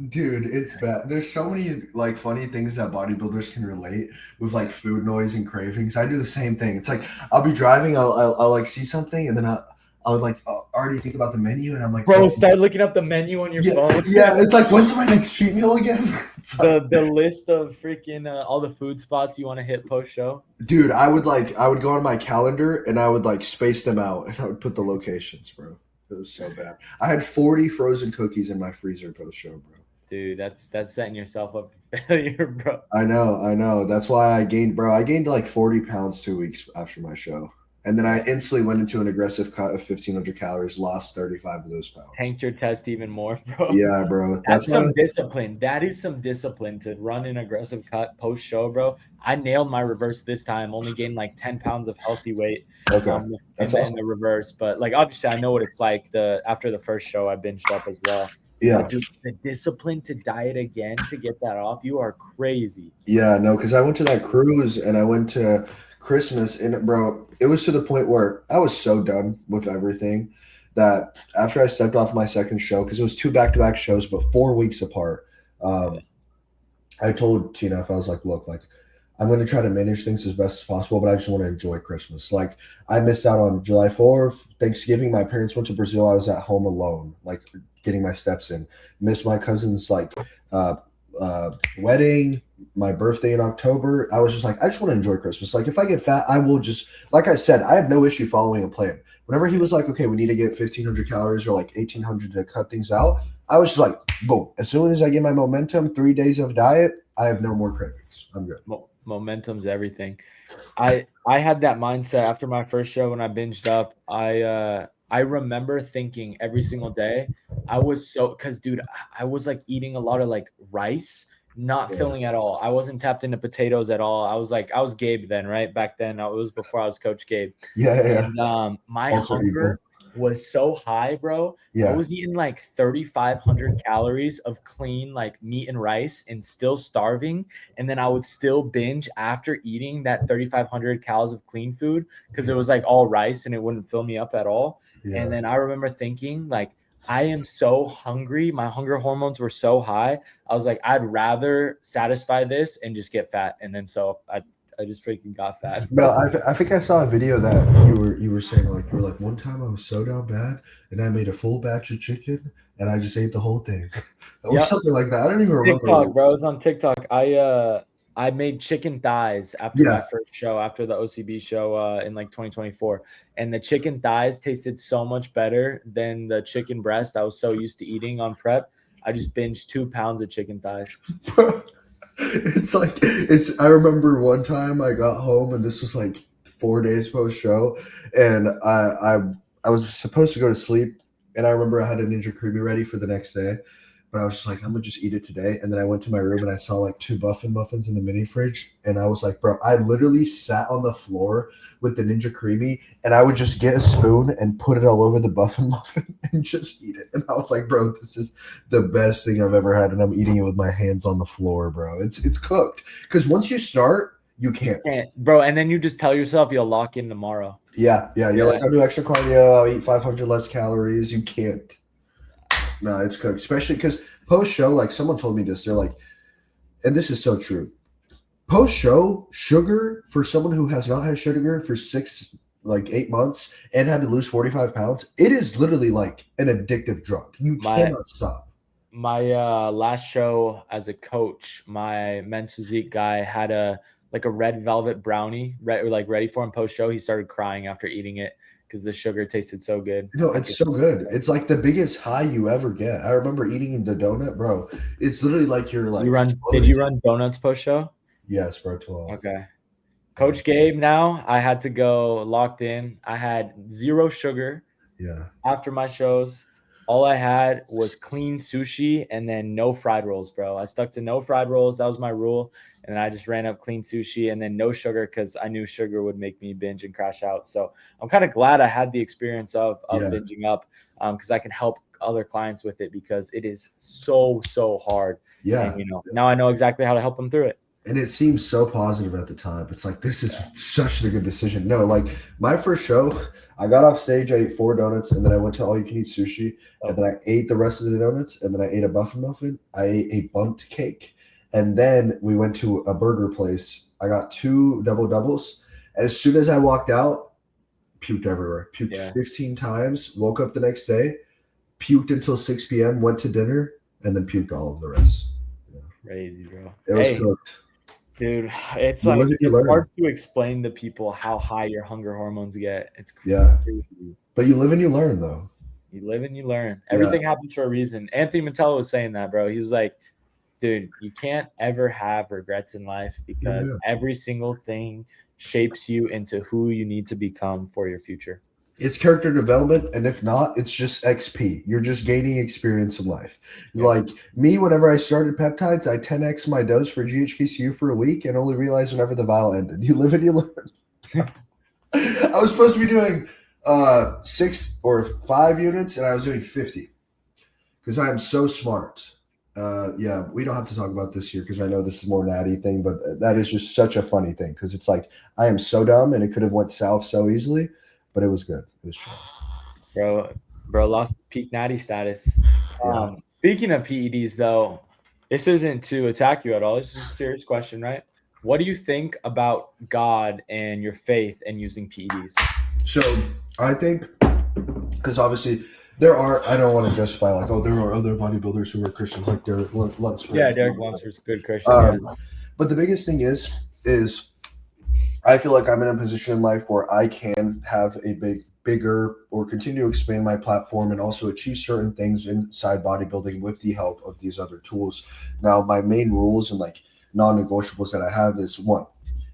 Dude, it's bad. There's so many like funny things that bodybuilders can relate with like food noise and cravings. I do the same thing. It's like I'll be driving, I'll like see something, and then I would like already think about the menu, and I'm like, bro, start looking up the menu on your phone. Yeah, it's like, when's my next cheat meal again? The list of freaking all the food spots you want to hit post show. Dude, I would go on my calendar and I would like space them out, and I would put the locations, bro. It was so bad. I had 40 frozen cookies in my freezer post show, bro. Dude, that's setting yourself up for failure, bro. I know. That's why I gained like 40 pounds 2 weeks after my show. And then I instantly went into an aggressive cut of 1,500 calories, lost 35 of those pounds. Tanked your test even more, bro. Yeah, bro. That's some discipline. That is some discipline to run an aggressive cut post show, bro. I nailed my reverse this time, only gained like 10 pounds of healthy weight. Okay. That's awesome. In the reverse. But like obviously I know what it's like. After the first show I binged up as well. Yeah. But dude, the discipline to diet again to get that off, you are crazy. Yeah, no, because I went to that cruise and I went to Christmas, and bro, it was to the point where I was so done with everything that after I stepped off my second show, because it was 2 back-to-back shows but 4 weeks apart, I told Tina, I was like, look, like I'm going to try to manage things as best as possible, but I just want to enjoy Christmas. Like I missed out on July 4th, Thanksgiving. My parents went to Brazil. I was at home alone, like getting my steps in. Missed my cousin's like wedding, my birthday in October. I was just like, I just want to enjoy Christmas. Like if I get fat, I will just, like I said, I have no issue following a plan. Whenever he was like, okay, we need to get 1,500 calories or like 1,800 to cut things out, I was just like, boom. As soon as I get my momentum, 3 days of diet, I have no more cravings. I'm good. Momentum's everything. I had that mindset after my first show when I binged up. I remember thinking every single day I was so, because dude, I was like eating a lot of like rice, not filling at all. I wasn't tapped into potatoes at all. I was Gabe then, right? Back then, it was before I was Coach Gabe. Yeah. And my hunger was so high, bro. I was eating like 3,500 calories of clean like meat and rice and still starving. And then I would still binge after eating that 3,500 calories of clean food because it was like all rice and it wouldn't fill me up at all. Yeah. And then I remember thinking like, I am so hungry. My hunger hormones were so high. I was like, I'd rather satisfy this and just get fat. And then so I just freaking got fat. No, I think I saw a video that you were saying like you were like one time I was so down bad and I made a full batch of chicken and I just ate the whole thing or Yep. something like that. I don't even remember. TikTok, bro. It's on TikTok. I made chicken thighs after my first show, after the OCB show in like 2024, and the chicken thighs tasted so much better than the chicken breast I was so used to eating on prep. I just binged 2 pounds of chicken thighs. It's like I remember one time I got home and this was like 4 days post show and I was supposed to go to sleep and I remember I had a Ninja Creamy ready for the next day, but I was just like, I'm gonna just eat it today. And then I went to my room and I saw like 2 Buffin muffins in the mini fridge and I was like, bro, I literally sat on the floor with the Ninja Creamy and I would just get a spoon and put it all over the Buffin muffin and just eat it. And I was like, bro, this is the best thing I've ever had, and I'm eating it with my hands on the floor, bro. It's cooked because once you start, you can't, bro. And then you just tell yourself you'll lock in tomorrow. Yeah. You're like, I'll do extra cardio. I'll eat 500 less calories. You can't. No, it's cooked, especially because post show, like someone told me this. They're like, and this is so true. Post show sugar for someone who has not had sugar for 8 months and had to lose 45 pounds. It is literally like an addictive drug. You cannot stop. My last show as a coach, my men's physique guy had a red velvet brownie, ready for him post show. He started crying after eating it because the sugar tasted so good. No, it's so good. It's like the biggest high you ever get. I remember eating the donut, bro. It's literally like you're like. Did you run donuts post show? Yes, bro. 12. Okay. Coach Gabe, now I had to go locked in. I had 0 sugar. Yeah. After my shows, all I had was clean sushi and then no fried rolls, bro. I stuck to no fried rolls. That was my rule. And then I just ran up clean sushi and then no sugar because I knew sugar would make me binge and crash out. So I'm kind of glad I had the experience of binging up because I can help other clients with it because it is so hard. Yeah. And, now I know exactly how to help them through it. And it seems so positive at the time. It's like, this is such a good decision. No, like my first show, I got off stage, I ate 4 donuts, and then I went to all you can eat sushi, and then I ate the rest of the donuts, and then I ate a Buffin muffin, I ate a bunt cake, and then we went to a burger place. I got 2 doubles. As soon as I walked out, puked everywhere. Puked 15 times, woke up the next day, puked until 6 p.m., went to dinner, and then puked all of the rest. Yeah. Crazy, bro. It was cooked. Dude, it's hard to explain to people how high your hunger hormones get. It's crazy. But you live and you learn, though. You live and you learn. Everything happens for a reason. Anthony Mantello was saying that, bro. He was like, dude, you can't ever have regrets in life because every single thing shapes you into who you need to become for your future. It's character development, and if not, it's just XP. You're just gaining experience in life. Like me, whenever I started Peptides, I 10x my dose for GHKCU for a week and only realized whenever the vial ended. You live and you learn. I was supposed to be doing 6 or 5 units, and I was doing 50 because I am so smart. We don't have to talk about this here because I know this is more Natty thing, but that is just such a funny thing because it's like I am so dumb and it could have went south so easily. But it was good. It was true. Bro lost peak Natty status. Speaking of PEDs, though, this isn't to attack you at all. This is a serious question, right? What do you think about God and your faith and using PEDs? So I think, because obviously there are, I don't want to justify like, there are other bodybuilders who are Christians like Derek Lunsford. Yeah, Derek Lunsford's a good Christian. But the biggest thing is I feel like I'm in a position in life where I can have a bigger or continue to expand my platform and also achieve certain things inside bodybuilding with the help of these other tools. Now, my main rules and like non-negotiables that I have is 1,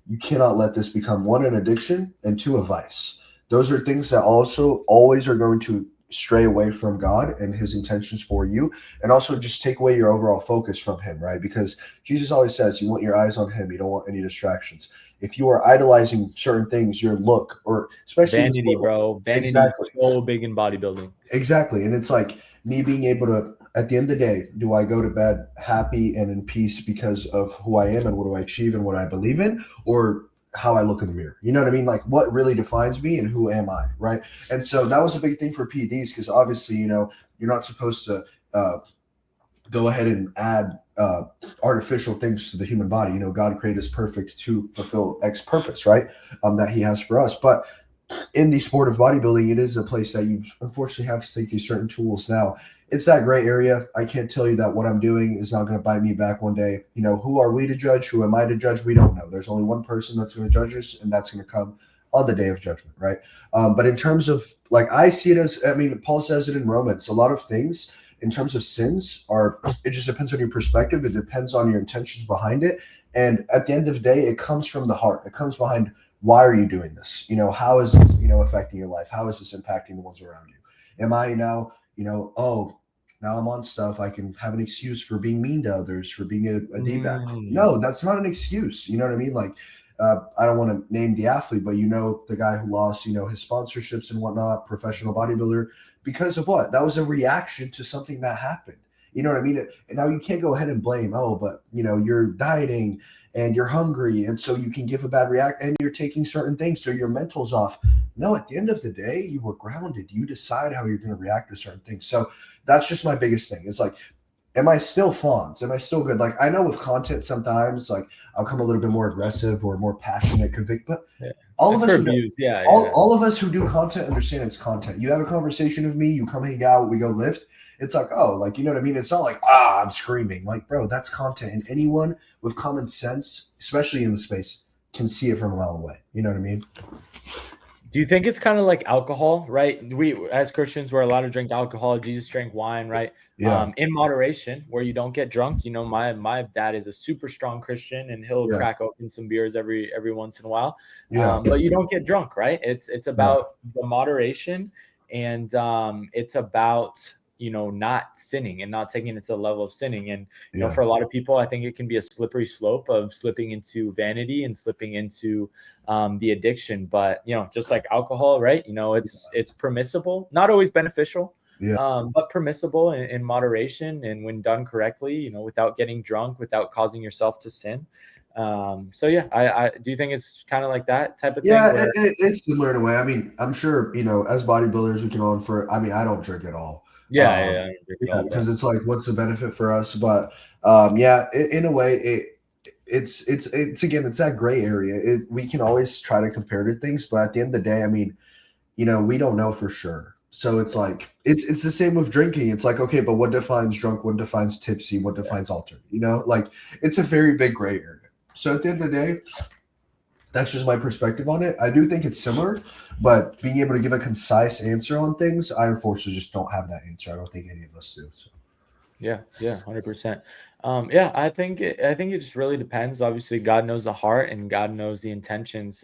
you cannot let this become 1, an addiction, and 2, a vice. Those are things that also always are going to stray away from God and his intentions for you, and also just take away your overall focus from him, right? Because Jesus always says you want your eyes on him, you don't want any distractions. If you are idolizing certain things, your look, or especially vanity, bro. Vanity is so big in bodybuilding. Exactly. And it's like me being able to, at the end of the day, do I go to bed happy and in peace because of who I am and what do I achieve and what I believe in, or how I look in the mirror? You know what I mean? Like what really defines me and who am I, right? And so that was a big thing for PEDs because obviously, you're not supposed to go ahead and add artificial things to the human body. You know, God created us perfect to fulfill X purpose, right? That He has for us. But in the sport of bodybuilding, it is a place that you unfortunately have to take these certain tools. Now, it's that gray area. I can't tell you that what I'm doing is not going to bite me back one day. You know, who are we to judge? Who am I to judge? We don't know. There's only one person that's going to judge us, and that's going to come on the day of judgment, right? But in terms of, like, I see it as, I mean, Paul says it in Romans, a lot of things in terms of sins are, it just depends on your perspective. It depends on your intentions behind it. And at the end of the day, it comes from the heart. It comes behind, why are you doing this? You know, how is this, you know, affecting your life? How is this impacting the ones around you? Am I now, you know, oh, now I'm on stuff, I can have an excuse for being mean to others, for being a D-back. No, that's not an excuse. You know what I mean? Like, I don't want to name the athlete, but you know, the guy who lost, you know, his sponsorships and whatnot, professional bodybuilder, because of what? That was a reaction to something that happened. You know what I mean? And now you can't go ahead and blame, oh, but you know, you're dieting and you're hungry, and so you can give a bad react, and you're taking certain things, so your mental's off. No, at the end of the day, you were grounded. You decide how you're going to react to certain things. So that's just my biggest thing. It's like, am I still Fonz? Am I still good? Like, I know with content sometimes, like, I'll come a little bit more aggressive or more passionate, convict, but all of us, all of us who do content understand it's content. You have a conversation with me, you come hang out, we go lift. It's like, oh, like, you know what I mean? It's not like, I'm screaming. Like, bro, that's content. And anyone with common sense, especially in the space, can see it from a mile away. You know what I mean? Do you think it's kind of like alcohol, right? We, as Christians, we're allowed to drink alcohol. Jesus drank wine, right? Yeah. In moderation, where you don't get drunk. You know, my dad is a super strong Christian, and he'll crack open some beers every once in a while. Yeah. But you don't get drunk, right? It's about the moderation, and it's about, you know, not sinning and not taking it to the level of sinning. And, you know, for a lot of people, I think it can be a slippery slope of slipping into vanity and slipping into the addiction. But, you know, just like alcohol, right? You know, it's permissible, not always beneficial, but permissible in moderation. And when done correctly, you know, without getting drunk, without causing yourself to sin. So yeah, I do you think it's kind of like that type of thing? Yeah, it's similar in a way. I mean, I'm sure, you know, as bodybuilders, we can all infer. I mean, I don't drink at all. Yeah, because it's like, what's the benefit for us? But in a way, it's again, it's that gray area. We can always try to compare to things, but at the end of the day, I mean, you know, we don't know for sure. So it's like, it's the same with drinking. It's like, okay, but what defines drunk? What defines tipsy? What defines altered? You know, like, it's a very big gray area. So at the end of the day, that's just my perspective on it. I do think it's similar, but being able to give a concise answer on things, I unfortunately just don't have that answer. I don't think any of us do. So. Yeah, 100%. Yeah, I think it just really depends. Obviously, God knows the heart and God knows the intentions.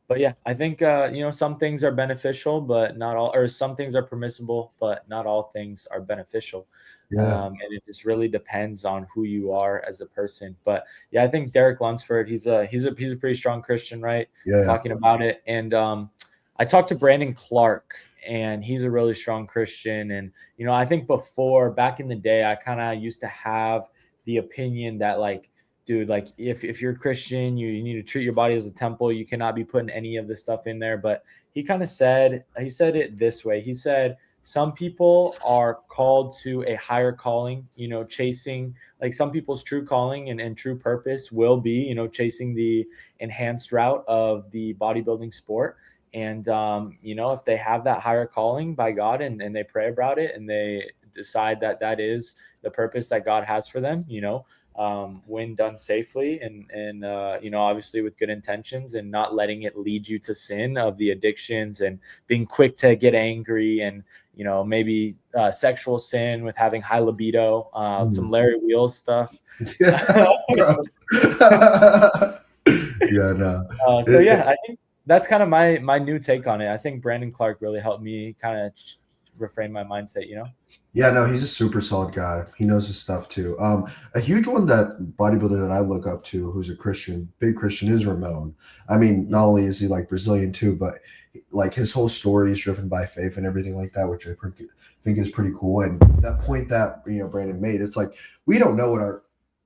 But yeah, I think you know, some things are beneficial, but not all, or some things are permissible, but not all things are beneficial. And it just really depends on who you are as a person. But yeah, I think Derek Lunsford, he's a pretty strong Christian, right? Talking about it. And I talked to Brandon Clark, and he's a really strong Christian. And, you know, I think back in the day, I kind of used to have the opinion that, like, dude, like, if you're a Christian, you need to treat your body as a temple. You cannot be putting any of this stuff in there. But he kind of said it this way. He said, some people are called to a higher calling, you know, chasing, like, some people's true calling and true purpose will be, you know, chasing the enhanced route of the bodybuilding sport. And, you know, if they have that higher calling by God and they pray about it and they decide that that is the purpose that God has for them, you know, when done safely and you know, obviously with good intentions and not letting it lead you to sin of the addictions and being quick to get angry and, you know, maybe sexual sin with having high libido, some Larry Wheels stuff. So yeah, I think that's kind of my new take on it. I think Brandon Clark really helped me kind of reframe my mindset, you know? Yeah, no, he's a super solid guy. He knows his stuff too. A huge one that bodybuilder that I look up to, who's a Christian, big Christian, is Ramon. I mean, not only is he like Brazilian too, but like his whole story is driven by faith and everything like that, which I think is pretty cool. And that point that, you know, Brandon made, it's like, we don't know what our,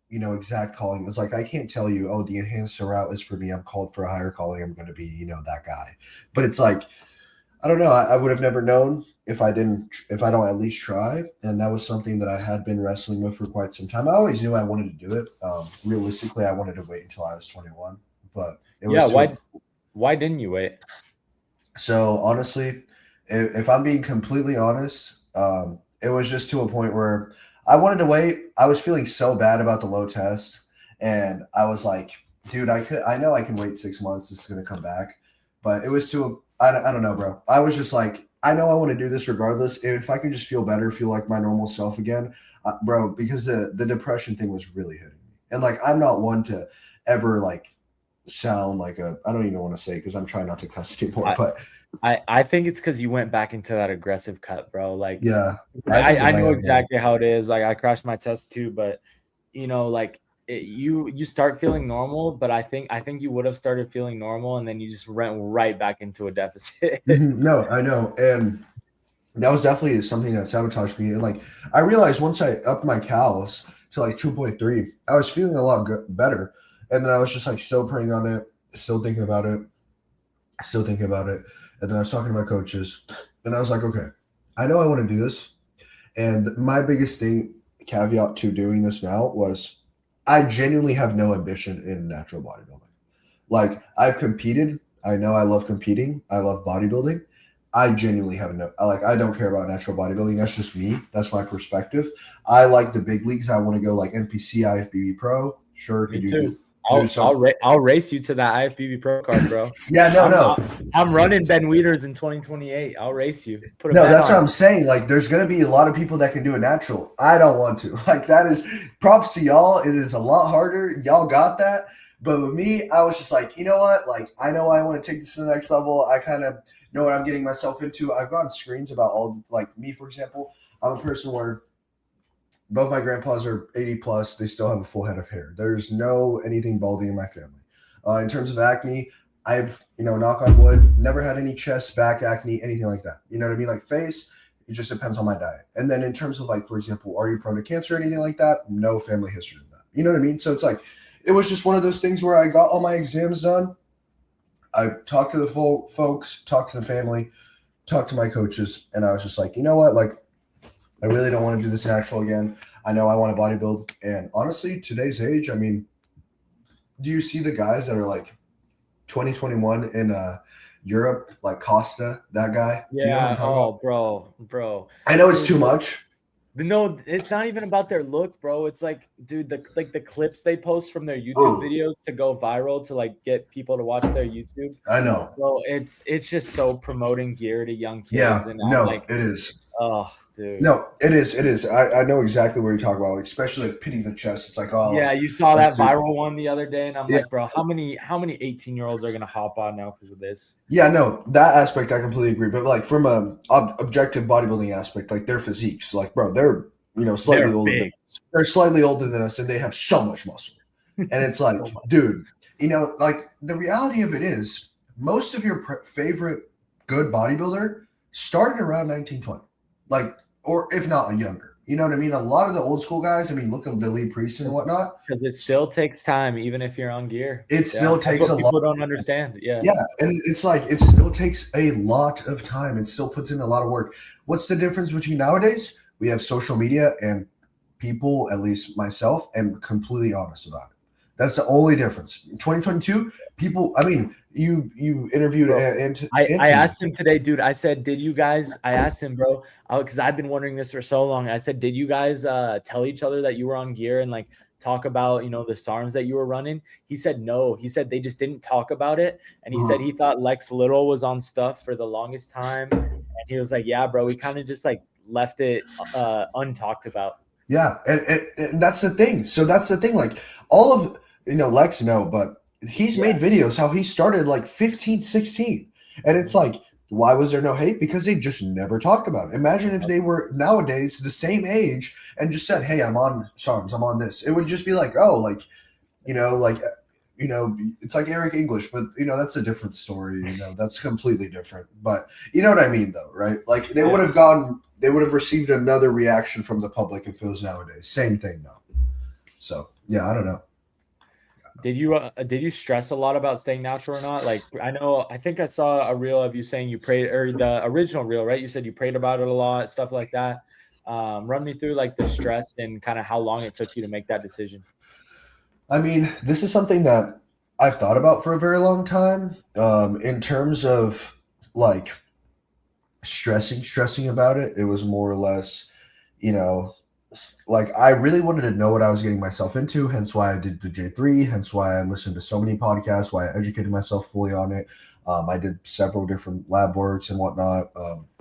you know, exact calling is. Like, I can't tell you, oh, the enhanced route is for me. I'm called for a higher calling. I'm going to be, you know, that guy. But it's like, I don't know. I would have never known if I don't at least try. And that was something that I had been wrestling with for quite some time. I always knew I wanted to do it. Realistically, I wanted to wait until I was 21, but it was why didn't you wait? So honestly, if I'm being completely honest, it was just to a point where I wanted to wait. I was feeling so bad about the low test, and I was like, dude, I know I can wait 6 months. This is gonna come back, but it was I don't know, bro. I was just like, I know I want to do this regardless. If I can just feel better, feel like my normal self again, bro, because the depression thing was really hitting me. And like, I'm not one to ever like sound like I don't even want to say, because I'm trying not to cuss anymore, but I think it's because you went back into that aggressive cut, bro. Like, yeah, I know exactly how it is. Like, I crashed my test too, but you know, like you start feeling normal, but I think you would have started feeling normal, and then you just went right back into a deficit. No, I know, and that was definitely something that sabotaged me. And like, I realized once I upped my cals to like 2.3, I was feeling a lot better, and then I was just like still praying on it, still thinking about it. And then I was talking to my coaches, and I was like, okay, I know I want to do this. And my biggest caveat to doing this now was I genuinely have no ambition in natural bodybuilding. Like, I've competed. I know I love competing. I love bodybuilding. I genuinely have I don't care about natural bodybuilding. That's just me. That's my perspective. I like the big leagues. I want to go like NPC, IFBB Pro. Sure, me too. I'll race you to that IFBB Pro card, bro. Yeah, no. I'm running Ben Wieters in 2028. I'll race you. That's what I'm saying. Like, there's gonna be a lot of people that can do it natural. I don't want to. Like, that is props to y'all. It is a lot harder. Y'all got that. But with me, I was just like, you know what? Like, I know I want to take this to the next level. I kind of know what I'm getting myself into. I've gotten screens about like me, for example. I'm a person where both my grandpas are 80 plus. They still have a full head of hair. There's no anything baldy in my family. In terms of acne, I've, knock on wood, never had any chest, back acne, anything like that. You know what I mean? Like face, it just depends on my diet. And then in terms of like, for example, are you prone to cancer or anything like that? No family history of that. You know what I mean? So it's like, it was just one of those things where I got all my exams done. I talked to the folks, talked to the family, talked to my coaches, and I was just like, you know what? Like, I really don't want to do this natural again. I know I want to bodybuild. And honestly, today's age, I mean, do you see the guys that are like 2021 in Europe, like Costa, that guy? Yeah. Bro. I know it's too much. No, it's not even about their look, bro. It's like, dude, the clips they post from their YouTube videos to go viral to like get people to watch their YouTube. I know. Bro, it's just so promoting gear to young kids. Yeah, and it is. Oh, dude. No, it is. I know exactly what you're talking about, like, especially like pitting the chest. It's like, oh, yeah, you saw that viral one the other day, and I'm like, bro, how many 18-year-olds are gonna hop on now because of this? Yeah, no, that aspect I completely agree. But like from a objective bodybuilding aspect, like their physiques, like, bro, they're slightly older. They're slightly older than us, and they have so much muscle. And it's like, dude, like the reality of it is, most of your favorite good bodybuilder started around 1920, like, or if not younger. You know what I mean? A lot of the old school guys, I mean, look at the Lee Priest and whatnot. Because it still takes time, even if you're on gear. It still takes a lot. People don't understand. Yeah. Yeah. And it's like, it still takes a lot of time. It still puts in a lot of work. What's the difference between nowadays? We have social media, and people, at least myself, am completely honest about it. That's the only difference. 2022, people, I mean, you interviewed I asked him today, dude. I said, did you guys, I asked him, bro, because I've been wondering this for so long. I said, did you guys tell each other that you were on gear and like talk about, the SARMs that you were running? He said, no. He said they just didn't talk about it. And he said he thought Lex Little was on stuff for the longest time. And he was like, yeah, bro, we kind of just like left it untalked about. Yeah. And that's the thing. So that's the thing. Like, all of, Lex, but he's made videos how he started like 15, 16. And it's like, why was there no hate? Because they just never talked about it. Imagine if they were nowadays the same age and just said, hey, I'm on SARMs, I'm on this. It would just be like, oh, like, it's like Eric English, but that's a different story. That's completely different. But you know what I mean, though, right? Like, they would have received another reaction from the public if it was nowadays. Same thing, though. So yeah, I don't know. did you stress a lot about staying natural or not? Like, I think I saw a reel of you saying you prayed, or the original reel, right? You said you prayed about it a lot, stuff like that. Run me through like the stress and kind of how long it took you to make that decision. I mean, this is something that I've thought about for a very long time. In terms of like stressing about it, it was more or less, you know, like I really wanted to know what I was getting myself into, hence why I did the J3, hence why I listened to so many podcasts, why I educated myself fully on it. I did several different lab works and whatnot.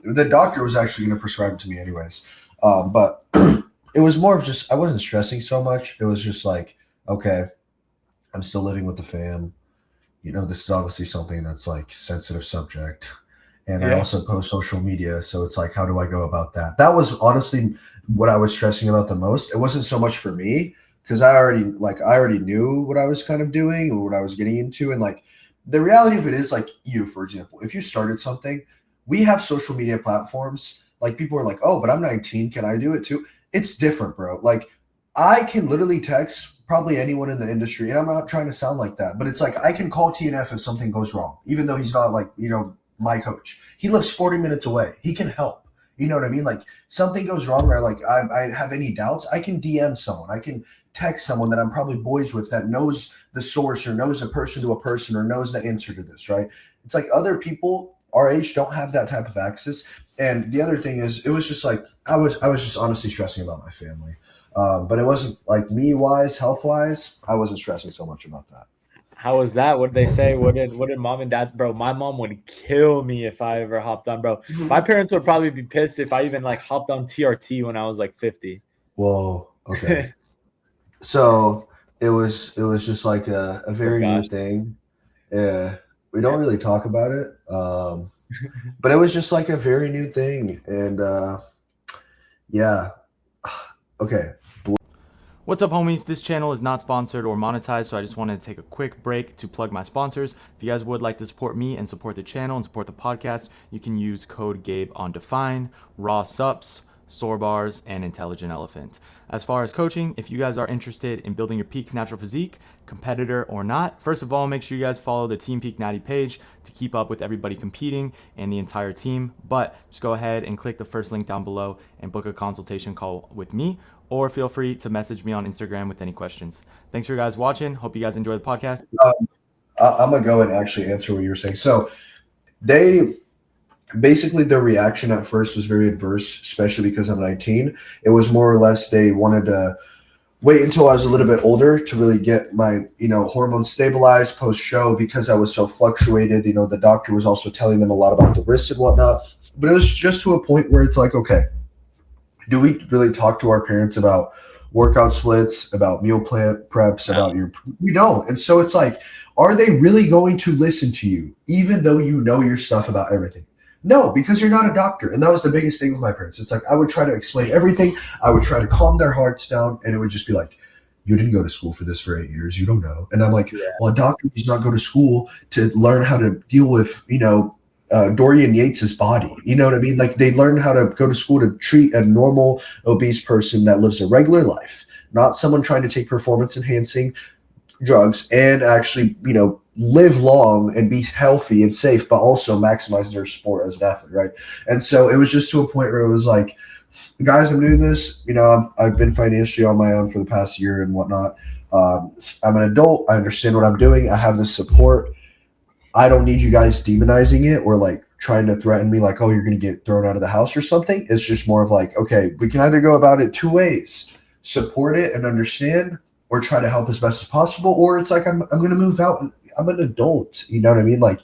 The doctor was actually going to prescribe it to me anyways. But it was more of just, I wasn't stressing so much. It was just like, okay, I'm still living with the fam. This is obviously something that's like sensitive subject. And I also post social media. So it's like, how do I go about that? That was honestly what I was stressing about the most. It wasn't so much for me because I already knew what I was kind of doing or what I was getting into. And like the reality of it is like you, for example, if you started something, we have social media platforms. Like people are like, oh, but I'm 19. Can I do it too? It's different, bro. Like I can literally text probably anyone in the industry. And I'm not trying to sound like that, but it's like I can call TNF if something goes wrong, even though he's not like, my coach. He lives 40 minutes away. He can help. You know what I mean? Like something goes wrong or like I have any doubts, I can DM someone. I can text someone that I'm probably boys with that knows the source or knows a person to a person or knows the answer to this, right? It's like other people our age don't have that type of access. And the other thing is, it was just like, I was just honestly stressing about my family. But it wasn't like me-wise, health-wise, I wasn't stressing so much about that. How was that? What did they say? What did mom and dad, bro? My mom would kill me if I ever hopped on, bro. My parents would probably be pissed if I even like hopped on TRT when I was like 50. Whoa. Okay. So it was just like a very new thing. Yeah. We don't really talk about it. But it was just like a very new thing. And yeah. Okay. What's up, homies? This channel is not sponsored or monetized, so I just wanted to take a quick break to plug my sponsors. If you guys would like to support me and support the channel and support the podcast, you can use code GABE on Define, Raw Sups, Sore Bars, and Intelligent Elephant. As far as coaching, if you guys are interested in building your peak natural physique, competitor or not, first of all, make sure you guys follow the Team Peak Natty page to keep up with everybody competing and the entire team. But just go ahead and click the first link down below and book a consultation call with me, or feel free to message me on Instagram with any questions. Thanks for you guys watching. Hope you guys enjoy the podcast. I'm going to go and actually answer what you were saying. So basically their reaction at first was very adverse, especially because I'm 19. It was more or less they wanted to wait until I was a little bit older to really get my, hormones stabilized post-show because I was so fluctuated. The doctor was also telling them a lot about the risks and whatnot. But it was just to a point where it's like, okay, do we really talk to our parents about workout splits, about meal preps, about we don't. And so it's like, are they really going to listen to you, even though you know your stuff about everything? No, because you're not a doctor. And that was the biggest thing with my parents. It's like, I would try to explain everything. I would try to calm their hearts down. And it would just be like, you didn't go to school for this for 8 years. You don't know. And I'm like, well, a doctor does not go to school to learn how to deal with, Dorian Yates's body. You know what I mean? Like they learn how to go to school to treat a normal obese person that lives a regular life, not someone trying to take performance enhancing drugs and actually, live long and be healthy and safe, but also maximize their sport as an athlete. Right. And so it was just to a point where it was like, guys, I'm doing this, I've been financially on my own for the past year and whatnot. I'm an adult. I understand what I'm doing. I have the support. I don't need you guys demonizing it or like trying to threaten me like, oh, you're going to get thrown out of the house or something. It's just more of like, okay, we can either go about it two ways, support it and understand, or try to help as best as possible. Or it's like, I'm going to move out. I'm an adult. You know what I mean? Like,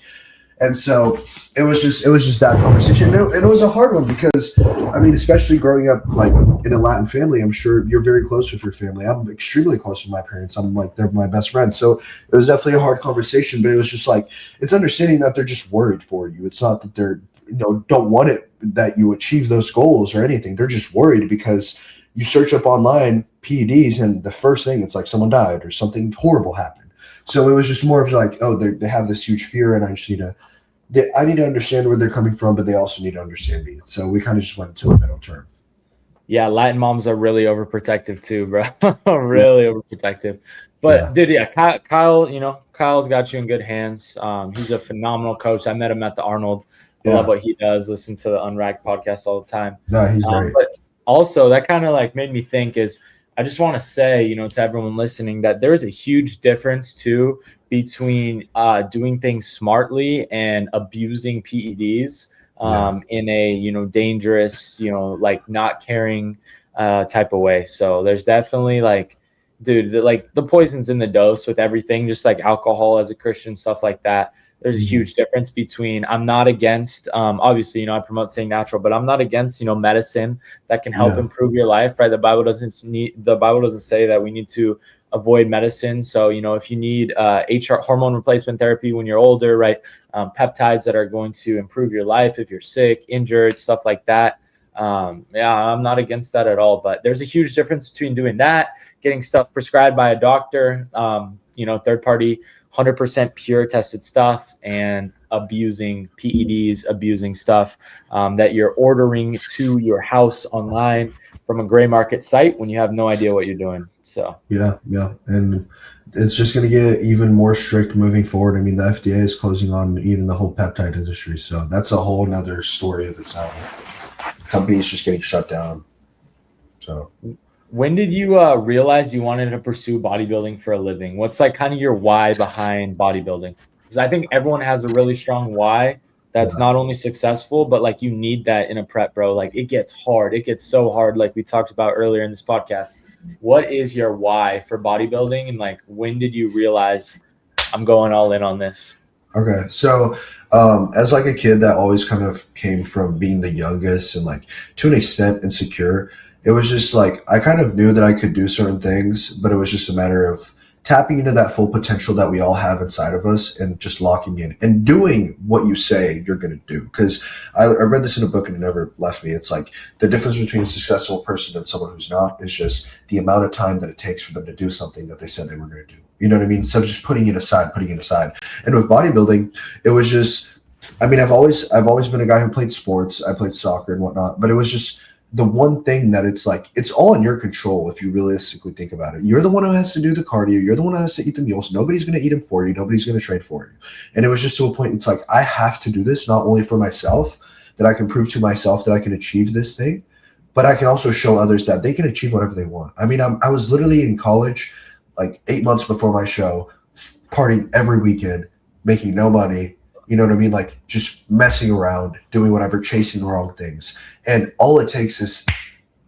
and so it was just that conversation. And it was a hard one because, especially growing up like in a Latin family, I'm sure you're very close with your family. I'm extremely close with my parents. I'm like, they're my best friends. So it was definitely a hard conversation, but it was just like, it's understanding that they're just worried for you. It's not that they're, don't want it, that you achieve those goals or anything. They're just worried because you search up online PEDs and the first thing, it's like someone died or something horrible happened. So it was just more of like, oh, they have this huge fear and I just I need to understand where they're coming from, but they also need to understand me. So we kind of just went into a middle term. Yeah, Latin moms are really overprotective too, bro. Really overprotective. But dude, Kyle, Kyle's got you in good hands. He's a phenomenal coach. I met him at the Arnold. I love what he does. Listen to the Unracked podcast all the time. No, he's great. But also, that kind of like made me think is I just want to say, to everyone listening that there is a huge difference too between doing things smartly and abusing PEDs. In a dangerous like not caring type of way. So there's definitely like, dude, the poison's in the dose with everything, just like alcohol as a Christian, stuff like that. There's a huge difference between, I'm not against obviously I promote staying natural, but I'm not against medicine that can help improve your life, right? The Bible doesn't say that we need to avoid medicine. So if you need hormone replacement therapy when you're older, right, peptides that are going to improve your life if you're sick, injured, stuff like that, I'm not against that at all. But there's a huge difference between doing that, getting stuff prescribed by a doctor, third party 100% pure tested stuff, and abusing PEDs, abusing stuff that you're ordering to your house online from a gray market site when you have no idea what you're doing. So yeah, and it's just going to get even more strict moving forward. I mean, the FDA is closing on even the whole peptide industry, so that's a whole nother story of its own. Companies just getting shut down. So when did you realize you wanted to pursue bodybuilding for a living? What's like kind of your why behind bodybuilding? Because I think everyone has a really strong why that's not only successful, but like you need that in a prep, bro. Like it gets hard. It gets so hard, like we talked about earlier in this podcast. What is your why for bodybuilding? And like, when did you realize I'm going all in on this? Okay. So as like a kid that always kind of came from being the youngest and like to an extent insecure, it was just like I kind of knew that I could do certain things, but it was just a matter of tapping into that full potential that we all have inside of us and just locking in and doing what you say you're going to do. Because I read this in a book and it never left me. It's like the difference between a successful person and someone who's not is just the amount of time that it takes for them to do something that they said they were going to do. You know what I mean? So just putting it aside. And with bodybuilding, it was just, I mean, I've always been a guy who played sports. I played soccer and whatnot, but it was just the one thing that it's like, it's all in your control if you realistically think about it. You're the one who has to do the cardio. You're the one who has to eat the meals. Nobody's going to eat them for you. Nobody's going to train for you. And it was just to a point, it's like, I have to do this not only for myself, that I can prove to myself that I can achieve this thing, but I can also show others that they can achieve whatever they want. I mean, I was literally in college like 8 months before my show, partying every weekend, making no money. You know what I mean? Like just messing around, doing whatever, chasing the wrong things. And all it takes is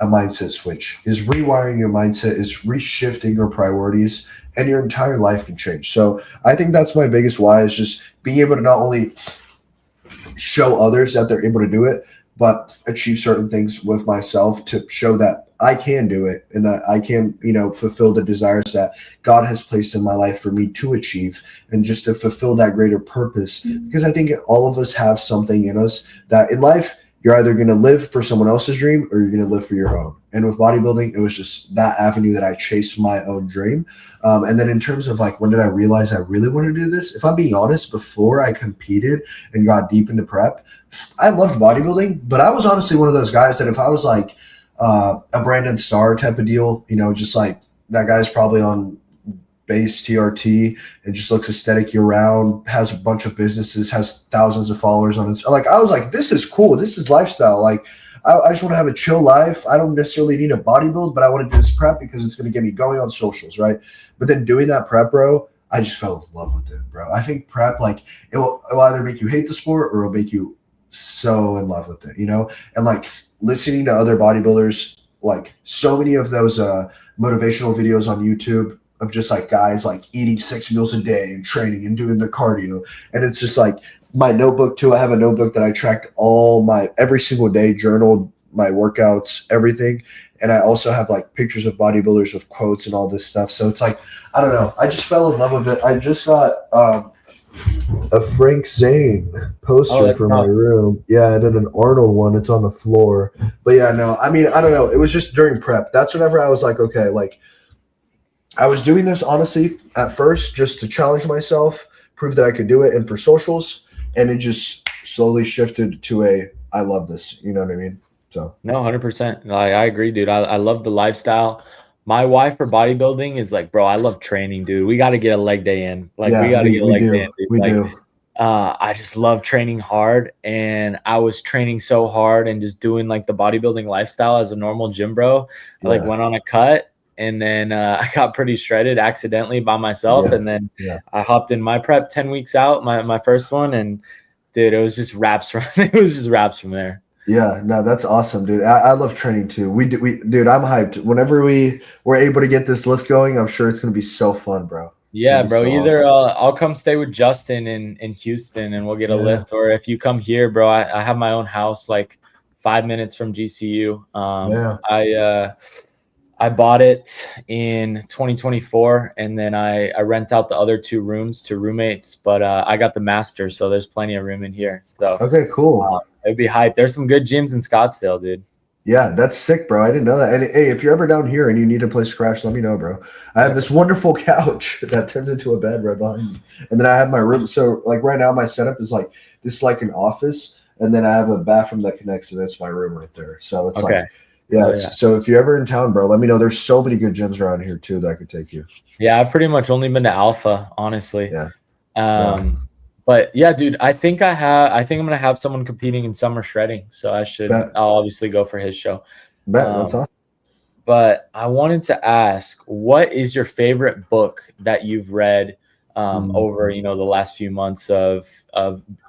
a mindset switch, is rewiring your mindset, is reshifting your priorities, and your entire life can change. So I think that's my biggest why, is just being able to not only show others that they're able to do it, but achieve certain things with myself to show that I can do it and that I can, fulfill the desires that God has placed in my life for me to achieve, and just to fulfill that greater purpose. Because I think all of us have something in us that in life, you're either going to live for someone else's dream or you're going to live for your own. And with bodybuilding, it was just that avenue that I chased my own dream. And then in terms of like, when did I realize I really wanted to do this? If I'm being honest, before I competed and got deep into prep, I loved bodybuilding, but I was honestly one of those guys that if I was like a Brandon Starr type of deal, just like that guy's probably on base TRT and just looks aesthetic year round, has a bunch of businesses, has thousands of followers on Insta. Like I was like, this is cool. This is lifestyle. Like I just want to have a chill life. I don't necessarily need a bodybuild, but I want to do this prep because it's going to get me going on socials, right? But then doing that prep, bro, I just fell in love with it, bro. I think prep, like it will either make you hate the sport or it'll make you so in love with it, and like listening to other bodybuilders, like so many of those motivational videos on YouTube of just like guys like eating 6 meals a day and training and doing their cardio. And it's just like my notebook too. I have a notebook that I tracked every single day, journaled my workouts, everything. And I also have like pictures of bodybuilders with quotes and all this stuff. So it's like, I don't know. I just fell in love with it. I just got a Frank Zane poster for my room. Yeah, and then an Arnold one. It's on the floor. But yeah, no, I mean, I don't know. It was just during prep. That's whenever I was like, okay, like I was doing this honestly at first just to challenge myself, prove that I could do it, and for socials. And it just slowly shifted to I love this. You know what I mean? So No, 100%. I agree, dude. I love the lifestyle. My wife for bodybuilding is like, bro, I love training, dude. We got to get a leg day in. Like, we yeah, got to get a we leg day in, do. dude. We Like, do. I just love training hard, and I was training so hard and just doing like the bodybuilding lifestyle as a normal gym bro. I like Yeah. went on a cut, and then I got pretty shredded accidentally by myself, Yeah. and then Yeah. I hopped in my prep 10 weeks out, my first one, and dude, it was just wraps from it was just wraps from there. Yeah, no, that's awesome, dude. I love training too. Dude, I'm hyped. Whenever we're able to get this lift going, I'm sure it's gonna be so fun, bro. It's Yeah, gonna be bro. so Either awesome. I'll come stay with Justin in Houston and we'll get a Yeah, lift, or if you come here, bro, I have my own house like 5 minutes from GCU. yeah. I bought it in 2024, and then I rent out the other 2 rooms to roommates, but I got the master, so there's plenty of room in here. So Okay, cool. it'd be hype. There's some good gyms in Scottsdale, dude. Yeah, that's sick, bro. I didn't know that. And hey, if you're ever down here and you need a place to crash, let me know, bro. I have this wonderful couch that turns into a bed right behind me. And then I have my room. So like right now my setup is like this is like an office, and then I have a bathroom that connects, and that's my room right there. So it's Okay. like yeah, Oh, it's, yeah. so if you're ever in town, bro, let me know. There's so many good gyms around here too that I could take you. Yeah, I've pretty much only been to Alpha, honestly. Yeah. But yeah, dude, I think I'm gonna have someone competing in summer shredding, so Bet. I'll obviously go for his show. Bet. That's awesome. But I wanted to ask, what is your favorite book that you've read over, the last few months of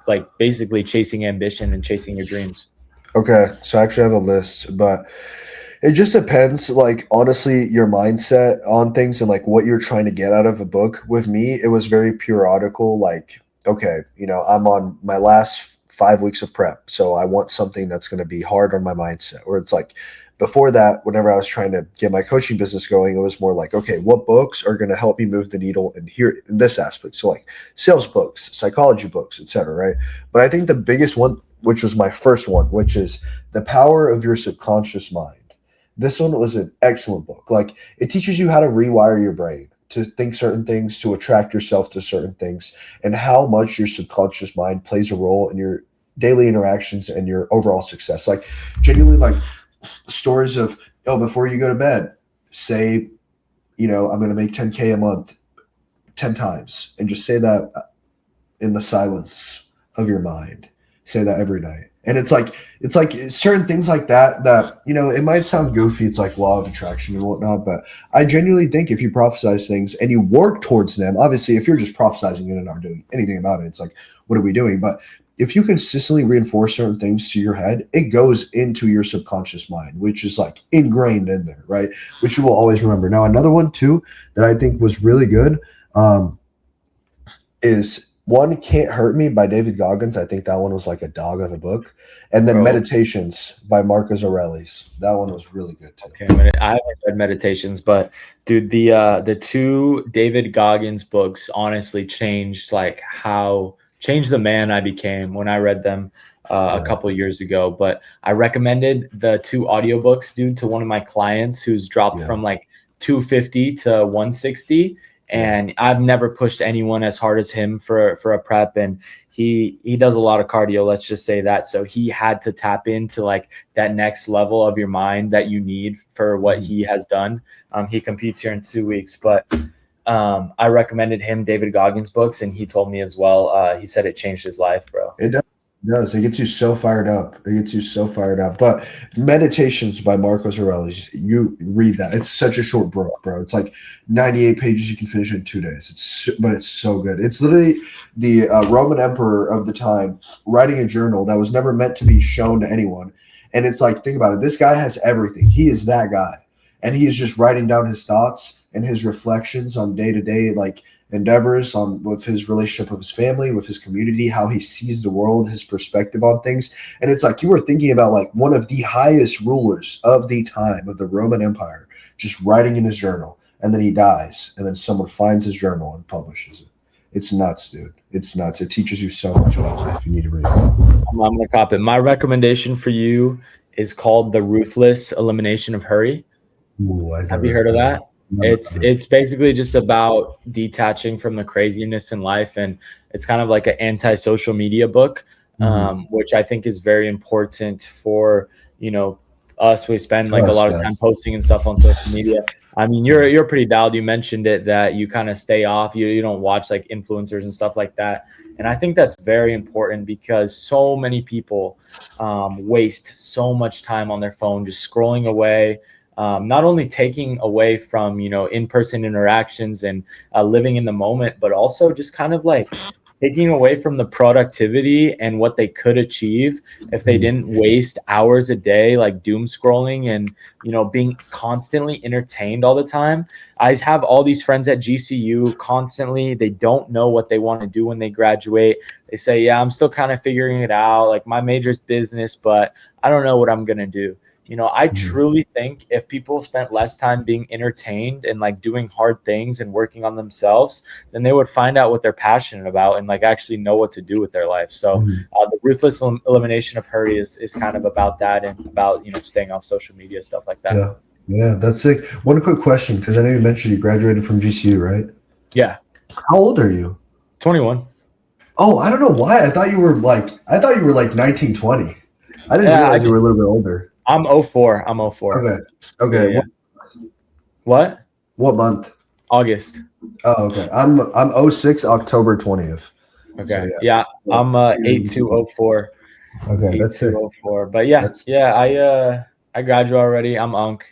like basically chasing ambition and chasing your dreams? Okay, so I actually have a list, but it just depends, like, honestly, your mindset on things and, like, what you're trying to get out of a book. With me, it was very periodical, like, okay, I'm on my last 5 weeks of prep, so I want something that's gonna be hard on my mindset, or it's like before that, whenever I was trying to get my coaching business going, it was more like, okay, what books are gonna help me move the needle in here in this aspect? So, like, sales books, psychology books, etc., right? But I think the biggest one, which was my first one, which is The Power of Your Subconscious Mind. This one was an excellent book. Like, it teaches you how to rewire your brain to think certain things, to attract yourself to certain things, and how much your subconscious mind plays a role in your daily interactions and your overall success. Like, genuinely, like stories of, oh, before you go to bed, say, I'm going to make 10K a month 10 times, and just say that in the silence of your mind. Say that every night. And it's like certain things like that, it might sound goofy. It's like law of attraction and whatnot, but I genuinely think if you prophesize things and you work towards them, obviously, if you're just prophesizing it and not doing anything about it, it's like, what are we doing? But if you consistently reinforce certain things to your head, it goes into your subconscious mind, which is like ingrained in there, right? Which you will always remember. Now, another one too that I think was really good is one, Can't Hurt Me by David Goggins. I think that one was like a dog of a book. And then Meditations by Marcus Aurelius. That one was really good too. Okay, I haven't read Meditations, but dude, the 2 David Goggins books honestly changed the man I became when I read them a couple of years ago. But I recommended the 2 audiobooks, dude, to one of my clients who's dropped from like 250 to 160. And I've never pushed anyone as hard as him for a prep, and he does a lot of cardio, let's just say that. So he had to tap into like that next level of your mind that you need for what he has done. He competes here in 2 weeks, but I recommended him David Goggins books, and he told me as well, he said it changed his life, bro. It does. It gets you so fired up. But Meditations by Marcus Aurelius, you read that. It's such a short book, bro. It's like 98 pages. You can finish it in 2 days. But it's so good. It's literally the Roman emperor of the time writing a journal that was never meant to be shown to anyone. And it's like, think about it. This guy has everything. He is that guy. And he is just writing down his thoughts and his reflections on day-to-day, like, endeavors on with his relationship with his family, with his community, how he sees the world, his perspective on things. And it's like you were thinking about like one of the highest rulers of the time of the Roman Empire, just writing in his journal, and then he dies, and then someone finds his journal and publishes it. It's nuts, dude. It's nuts. It teaches you so much about life. You need to read it. I'm gonna cop it. My recommendation for you is called The Ruthless Elimination of Hurry. Ooh, Have you heard of that? It's basically just about detaching from the craziness in life, and it's kind of like an anti-social media book, which I think is very important for us, we spend like a lot of time posting and stuff on social media. I mean, you're pretty dialed. You mentioned it, that you kind of stay off. You don't watch like influencers and stuff like that. And I think that's very important because so many people waste so much time on their phone, just scrolling away, not only taking away from, in-person interactions and living in the moment, but also just kind of like taking away from the productivity and what they could achieve if they didn't waste hours a day like doom scrolling and being constantly entertained all the time. I have all these friends at GCU constantly. They don't know what they want to do when they graduate. They say, yeah, I'm still kind of figuring it out. Like, my major's business, but I don't know what I'm gonna do. I truly think if people spent less time being entertained and like doing hard things and working on themselves, then they would find out what they're passionate about and like actually know what to do with their life. So the ruthless elimination of hurry is kind of about that, and about, staying off social media, stuff like that. Yeah, that's sick. One quick question, because I know you mentioned you graduated from GCU, right? Yeah. How old are you? 21. Oh, I don't know why. I thought you were like 19, 20. I didn't realize you were a little bit older. I'm 04. I'm 04. Okay. Yeah. What? What month? August. Oh, okay. I'm 06, October 20th. Okay. So, yeah. I'm 8204. Okay, that's it. 04. But I graduated already. I'm Unc.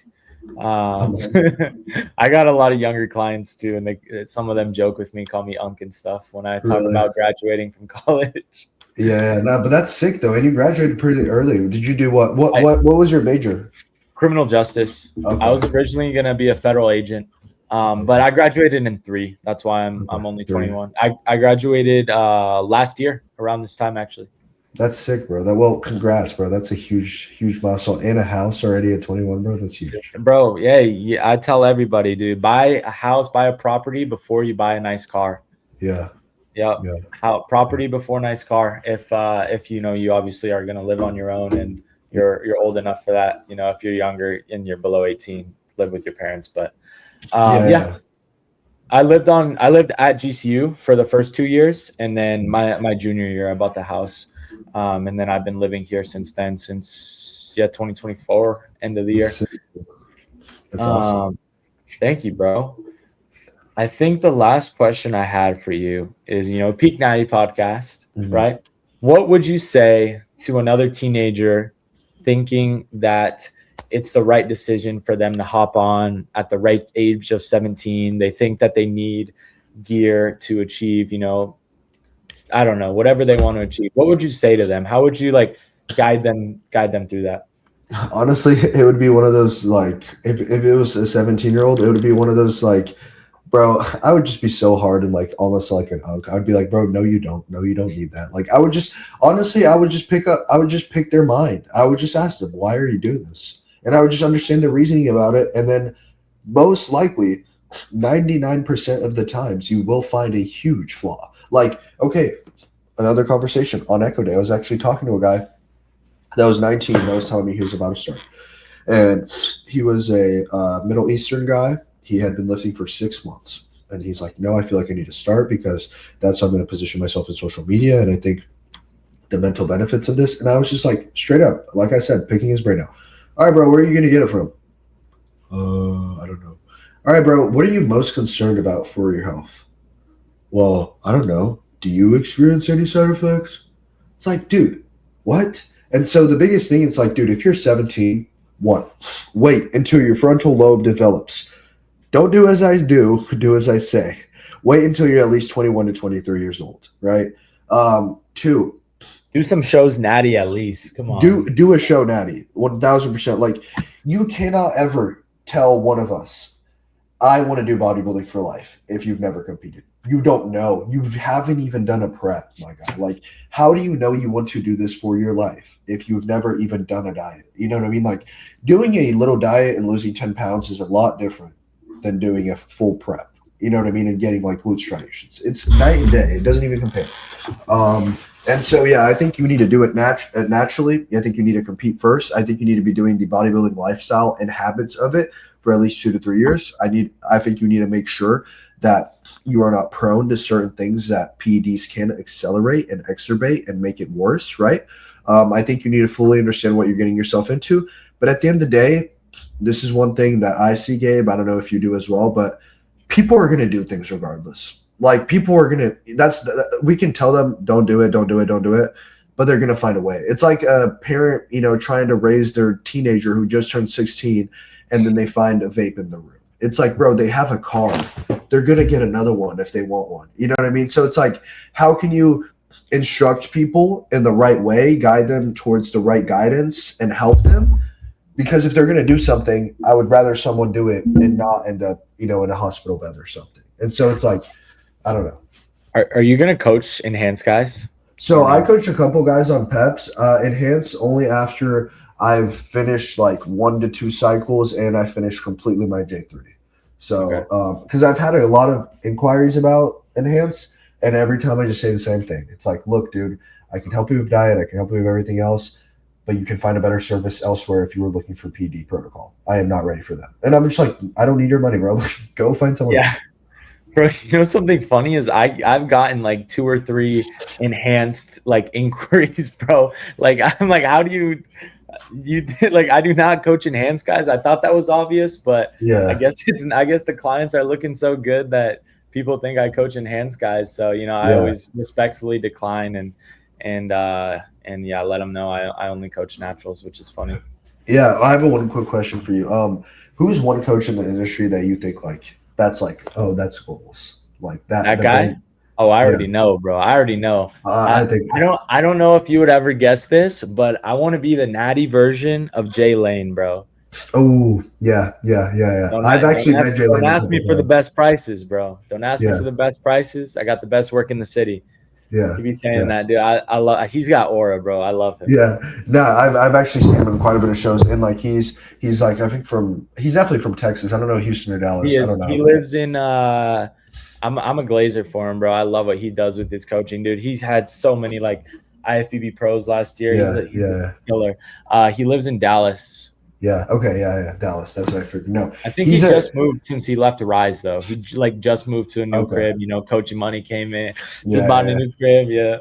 I got a lot of younger clients too, and some of them joke with me, call me Unc and stuff when I talk about graduating from college. Yeah, but that's sick though. And you graduated pretty early. Did you do what was your major? Criminal justice. Okay. I was originally gonna be a federal agent, but I graduated in 3. That's why I'm only 21. I graduated last year around this time, actually. That's sick, bro. Congrats, bro. That's a huge milestone. And a house already at 21, bro. That's huge, bro. Yeah. I tell everybody, dude, buy a house, buy a property before you buy a nice car. Yeah. Yep. Yeah. Property before nice car. If you obviously are going to live on your own and you're old enough for that. If you're younger and you're below 18, live with your parents. But I lived at GCU for the first 2 years, and then my junior year I bought the house, and then I've been living here since 2024 end of the year. That's awesome. Thank you, bro. I think the last question I had for you is, Peak Natty podcast, right? What would you say to another teenager thinking that it's the right decision for them to hop on at the right age of 17? They think that they need gear to achieve, I don't know, whatever they want to achieve. What would you say to them? How would you guide them through that? Honestly, it would be one of those, like, if it was a 17-year-old, it would be one of those, like, bro, I would just be so hard and like almost like an unk. I'd be like, bro, no, you don't need that. Like, I would just pick their mind. I would just ask them, why are you doing this? And I would just understand the reasoning about it. And then most likely 99% of the times you will find a huge flaw. Like, okay, another conversation on Echo Day. I was actually talking to a guy that was 19 that was telling me he was about to start. And he was a Middle Eastern guy. He had been lifting for 6 months, and he's like, no, I feel like I need to start because that's how I'm going to position myself in social media. And I think the mental benefits of this. And I was just like, straight up, like I said, picking his brain out. All right, bro, where are you going to get it from? I don't know. All right, bro, what are you most concerned about for your health? Well, I don't know. Do you experience any side effects? It's like, dude, what? And so the biggest thing is like, dude, if you're 17, wait until your frontal lobe develops. Don't do as I do as I say. Wait until you're at least 21 to 23 years old, right? 2, do some shows Natty at least. Come on. Do a show Natty, 1,000%. Like, you cannot ever tell one of us, I want to do bodybuilding for life if you've never competed. You don't know. You haven't even done a prep, my guy. Like, how do you know you want to do this for your life if you've never even done a diet? You know what I mean? Like, doing a little diet and losing 10 pounds is a lot different than doing a full prep. You know what I mean? And getting like glute striations. It's night and day. It doesn't even compare. And so, yeah, I think you need to do it naturally. I think you need to compete first. I think you need to be doing the bodybuilding lifestyle and habits of it for at least 2 to 3 years. I think you need to make sure that you are not prone to certain things that PEDs can accelerate and exacerbate and make it worse, right? I think you need to fully understand what you're getting yourself into. But at the end of the day, this is one thing that I see, Gabe. I don't know if you do as well, but people are going to do things regardless. Like people are going to, we can tell them, don't do it, don't do it, don't do it, but they're going to find a way. It's like a parent, trying to raise their teenager who just turned 16 and then they find a vape in the room. It's like, bro, they have a car. They're going to get another one if they want one. You know what I mean? So it's like, how can you instruct people in the right way, guide them towards the right guidance and help them? Because if they're going to do something, I would rather someone do it and not end up, in a hospital bed or something. And so it's like, I don't know. Are you going to coach Enhance guys? So I coached a couple guys on Peps. Enhance only after I've finished like 1 to 2 cycles and I finished completely my J3. So because I've had a lot of inquiries about Enhance, and every time I just say the same thing. It's like, look, dude, I can help you with diet. I can help you with everything else. But you can find a better service elsewhere if you were looking for PD protocol. I am not ready for that. And I'm just like, I don't need your money, bro. Go find someone else. Bro, something funny is I've gotten like 2 or 3 enhanced like inquiries, bro. Like I'm like, how do you did like I do not coach enhanced guys. I thought that was obvious, but yeah, I guess the clients are looking so good that people think I coach enhanced guys. So, I always respectfully decline and let them know I only coach naturals, which is funny. Yeah, I have one quick question for you. Who's one coach in the industry that you think like that's like, oh, that's goals like that guy? Oh, I already know, bro. I already know. I don't know if you would ever guess this, but I want to be the Natty version of Jay Lane, bro. Oh, yeah. I've actually met Jay Lane. Don't ask me for the best prices, bro. Don't ask me for the best prices. I got the best work in the city. Yeah, he be saying that, dude. I love. He's got aura, bro. I love him. Yeah, no, I've actually seen him in quite a bit of shows, and like he's like I think he's definitely from Texas. I don't know Houston or Dallas. He is. I don't know. He lives in. I'm a glazer for him, bro. I love what he does with his coaching, dude. He's had so many like IFBB pros last year. He's a killer. He lives in Dallas. Yeah. Okay. Yeah. Dallas. That's what I figured. No, I think he just moved since he left Rise, though. He like just moved to a new crib. Coaching money came in. Just bought a new crib. Yeah.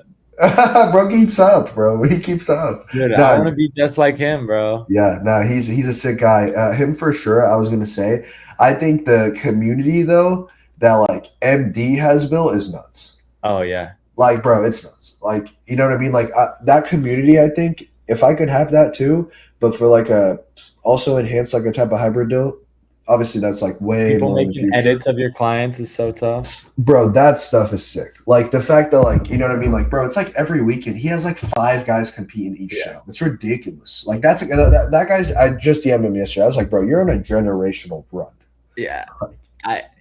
Bro keeps up, bro. He keeps up. Dude, I want to be just like him, bro. Yeah. No, he's a sick guy. Him for sure. I was gonna say. I think the community though that like MD has built is nuts. Oh yeah. Like, bro, it's nuts. Like, you know what I mean? Like that community. I think if I could have that too, but for like also enhance like a type of hybrid deal, obviously that's like way people more making in the future. Edits of your clients is so tough, bro. That stuff is sick. Like the fact that like, you know what I mean? Like, bro, it's like every weekend he has like 5 guys compete in each show. It's ridiculous. Like that's that guy's. I just DM'd him yesterday. I was like, bro, you're on a generational run. Yeah,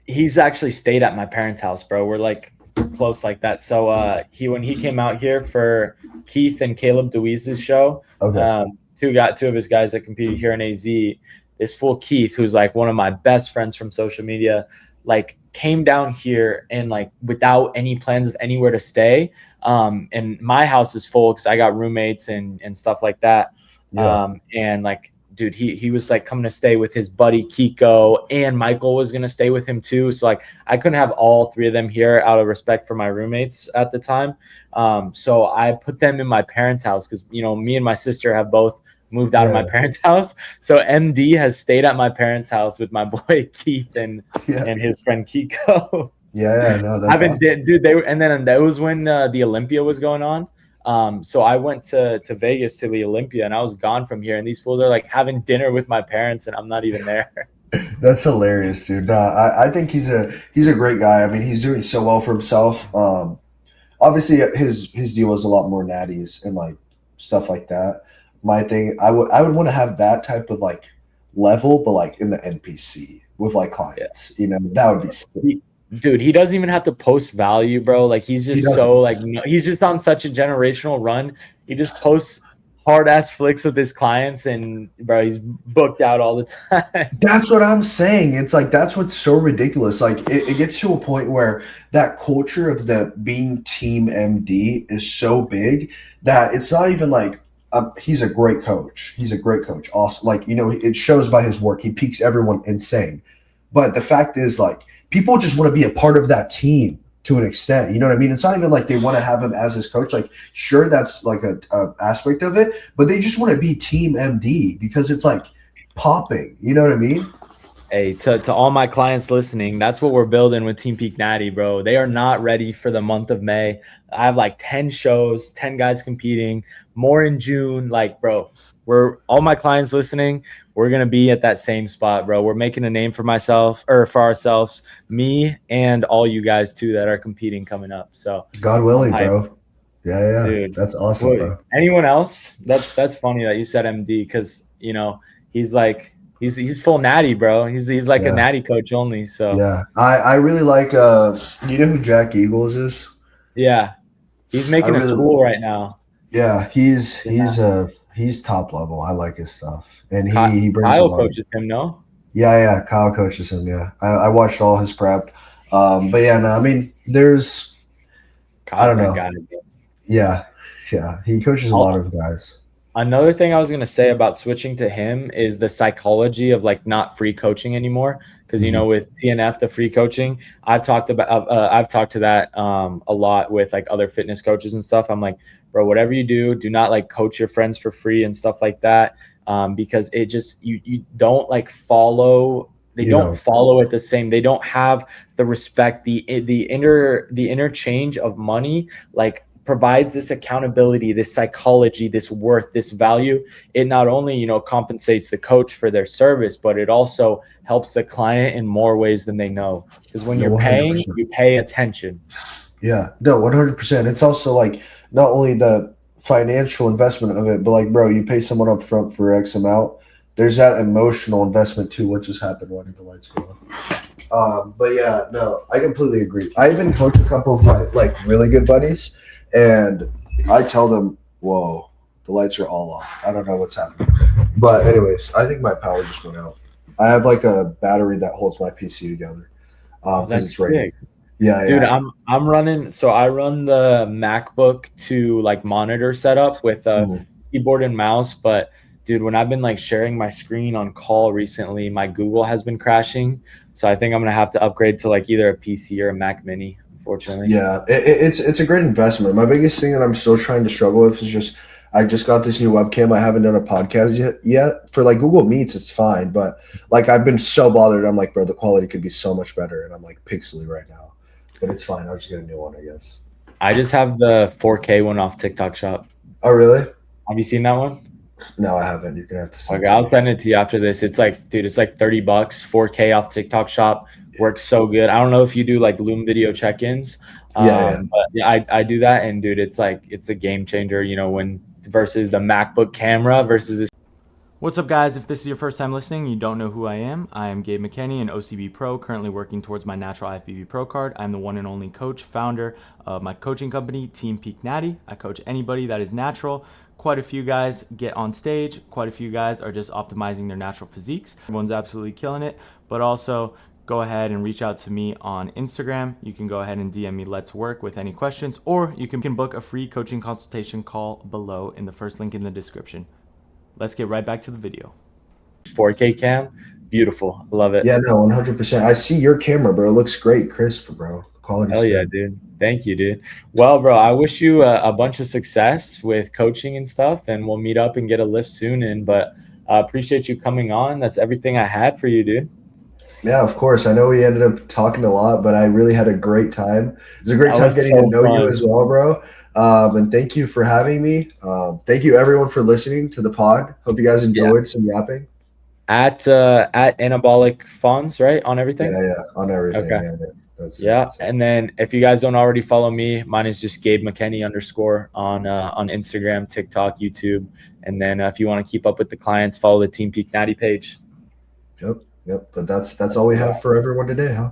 he's actually stayed at my parents' house, bro. We're like close like that. So when he came out here for Keith and Caleb DeWeese's show, two of his guys that competed here in AZ, this fool Keith, who's like one of my best friends from social media, like came down here and like without any plans of anywhere to stay. And my house is full because I got roommates and stuff like that. And like, dude, he was like coming to stay with his buddy Kiko, and Michael was going to stay with him too. So like I couldn't have all 3 of them here out of respect for my roommates at the time. So I put them in my parents' house because, me and my sister have both moved out of my parents' house. So MD has stayed at my parents' house with my boy Keith and his friend Kiko. No, that's awesome. Dude, and then that was when the Olympia was going on. So I went to Vegas to the Olympia, and I was gone from here, and these fools are like having dinner with my parents, and I'm not even there. That's hilarious, dude. I think he's a great guy. I mean, he's doing so well for himself. Obviously his deal was a lot more natties and like stuff like that. My thing, I would want to have that type of like level, but like in the NPC with like clients, that would be sick. Dude, he doesn't even have to post value, bro. Like he's just he's just on such a generational run. He just posts hard ass flicks with his clients, and bro, he's booked out all the time. That's what I'm saying. It's like that's what's so ridiculous. Like it gets to a point where that culture of the being team MD is so big that it's not even like he's a great coach. He's a great coach. Awesome. Like, it shows by his work. He piques everyone insane. But the fact is, like, people just want to be a part of that team to an extent. You know what I mean? It's not even like they want to have him as his coach. Like, sure, that's like a aspect of it, but they just want to be Team MD because it's like popping. You know what I mean? Hey, to all my clients listening, that's what we're building with Team Peak Natty, bro. They are not ready for the month of May. I have like 10 shows, 10 guys competing, more in June. Like, bro, we're all my clients listening. We're going to be at that same spot, bro. We're making a name for for ourselves, me and all you guys too that are competing coming up. So God willing, bro. Yeah. Dude, that's awesome, bro. Anyone else? That's funny that you said MD because, you know, he's like, he's full natty, bro. He's like a natty coach only. So yeah, I really like. You know who Jack Eagles is? Yeah, he's making a school right now. Yeah, he's top level. I like his stuff, and he brings Kyle coaches him. No. Yeah, Kyle coaches him. Yeah, I watched all his prep. But yeah, no, I mean, there's. Kyle's I don't know. Guy. Yeah, he coaches a lot of guys. Another thing I was gonna say about switching to him is the psychology of like not free coaching anymore. Because you know, with TNF, the free coaching, I've talked to that a lot with like other fitness coaches and stuff. I'm like, bro, whatever you do not like coach your friends for free and stuff like that. Because it just you don't like follow. They don't follow it the same. They don't have the respect, the interchange of money, like provides this accountability, this psychology, this worth, this value. It not only, you know, compensates the coach for their service, but it also helps the client in more ways than they know. Because when you're paying, 100%. You pay attention. Yeah, no, 100%. It's also like not only the financial investment of it, but like, bro, you pay someone up front for X amount. There's that emotional investment too. What just happened? Why did the lights go off? But yeah, no, I completely agree. I even coach a couple of my like really good buddies. And I tell them, whoa, the lights are all off. I don't know what's happening. But anyways, I think my power just went out. I have like a battery that holds my PC together. That's sick. Yeah, dude, I'm running. So I run the MacBook to like monitor setup with a keyboard and mouse. But dude, when I've been like sharing my screen on call recently, my Google has been crashing. So I think I'm going to have to upgrade to like either a PC or a Mac Mini. Unfortunately. Yeah, it's a great investment. My biggest thing that I'm still trying to struggle with is I just got this new webcam. I haven't done a podcast yet. For like Google Meets, it's fine, but like I've been so bothered. I'm like, bro, the quality could be so much better, and I'm like pixely right now, but it's fine. I'll just get a new one, I guess. I just have the 4K one off TikTok Shop. Oh, really? Have you seen that one? No, I haven't. You're gonna have to send it. I'll send it to you after this. It's like, dude, it's like $30, 4K off TikTok Shop. Works so good. I don't know if you do like Loom video check-ins. But yeah, I do that, and dude, it's like it's a game changer, you know, when versus the MacBook camera versus this. What's up, guys? If this is your first time listening, you don't know who I am Gabe McKinney, an OCB pro, currently working towards my natural IFBB pro card. I'm the one and only coach, founder of my coaching company, Team Peak Natty. I coach anybody that is natural. Quite a few guys get on stage. Quite a few guys are just optimizing their natural physiques. Everyone's absolutely killing it, but also go ahead and reach out to me on Instagram. You can go ahead and DM me Let's Work with any questions, or you can book a free coaching consultation call below in the first link in the description. Let's get right back to the video. 4K cam, beautiful. Love it. Yeah, no, 100%. I see your camera, bro. It looks great, crisp, bro. Quality. Hell yeah, dude. Thank you, dude. Well, bro, I wish you a bunch of success with coaching and stuff, and we'll meet up and get a lift soon. But appreciate you coming on. That's everything I had for you, dude. Yeah, of course. I know we ended up talking a lot, but I really had a great time. It was a great time getting to know you as well, bro. And thank you for having me. Thank you, everyone, for listening to the pod. Hope you guys enjoyed some yapping. At Anabolic Fonz, right? On everything? Yeah, on everything. Okay. Yeah, that's it. And then if you guys don't already follow me, mine is just Gabe McKinney _ on Instagram, TikTok, YouTube. And then if you want to keep up with the clients, follow the Team Peak Natty page. Yep. But that's all we have for everyone today, huh?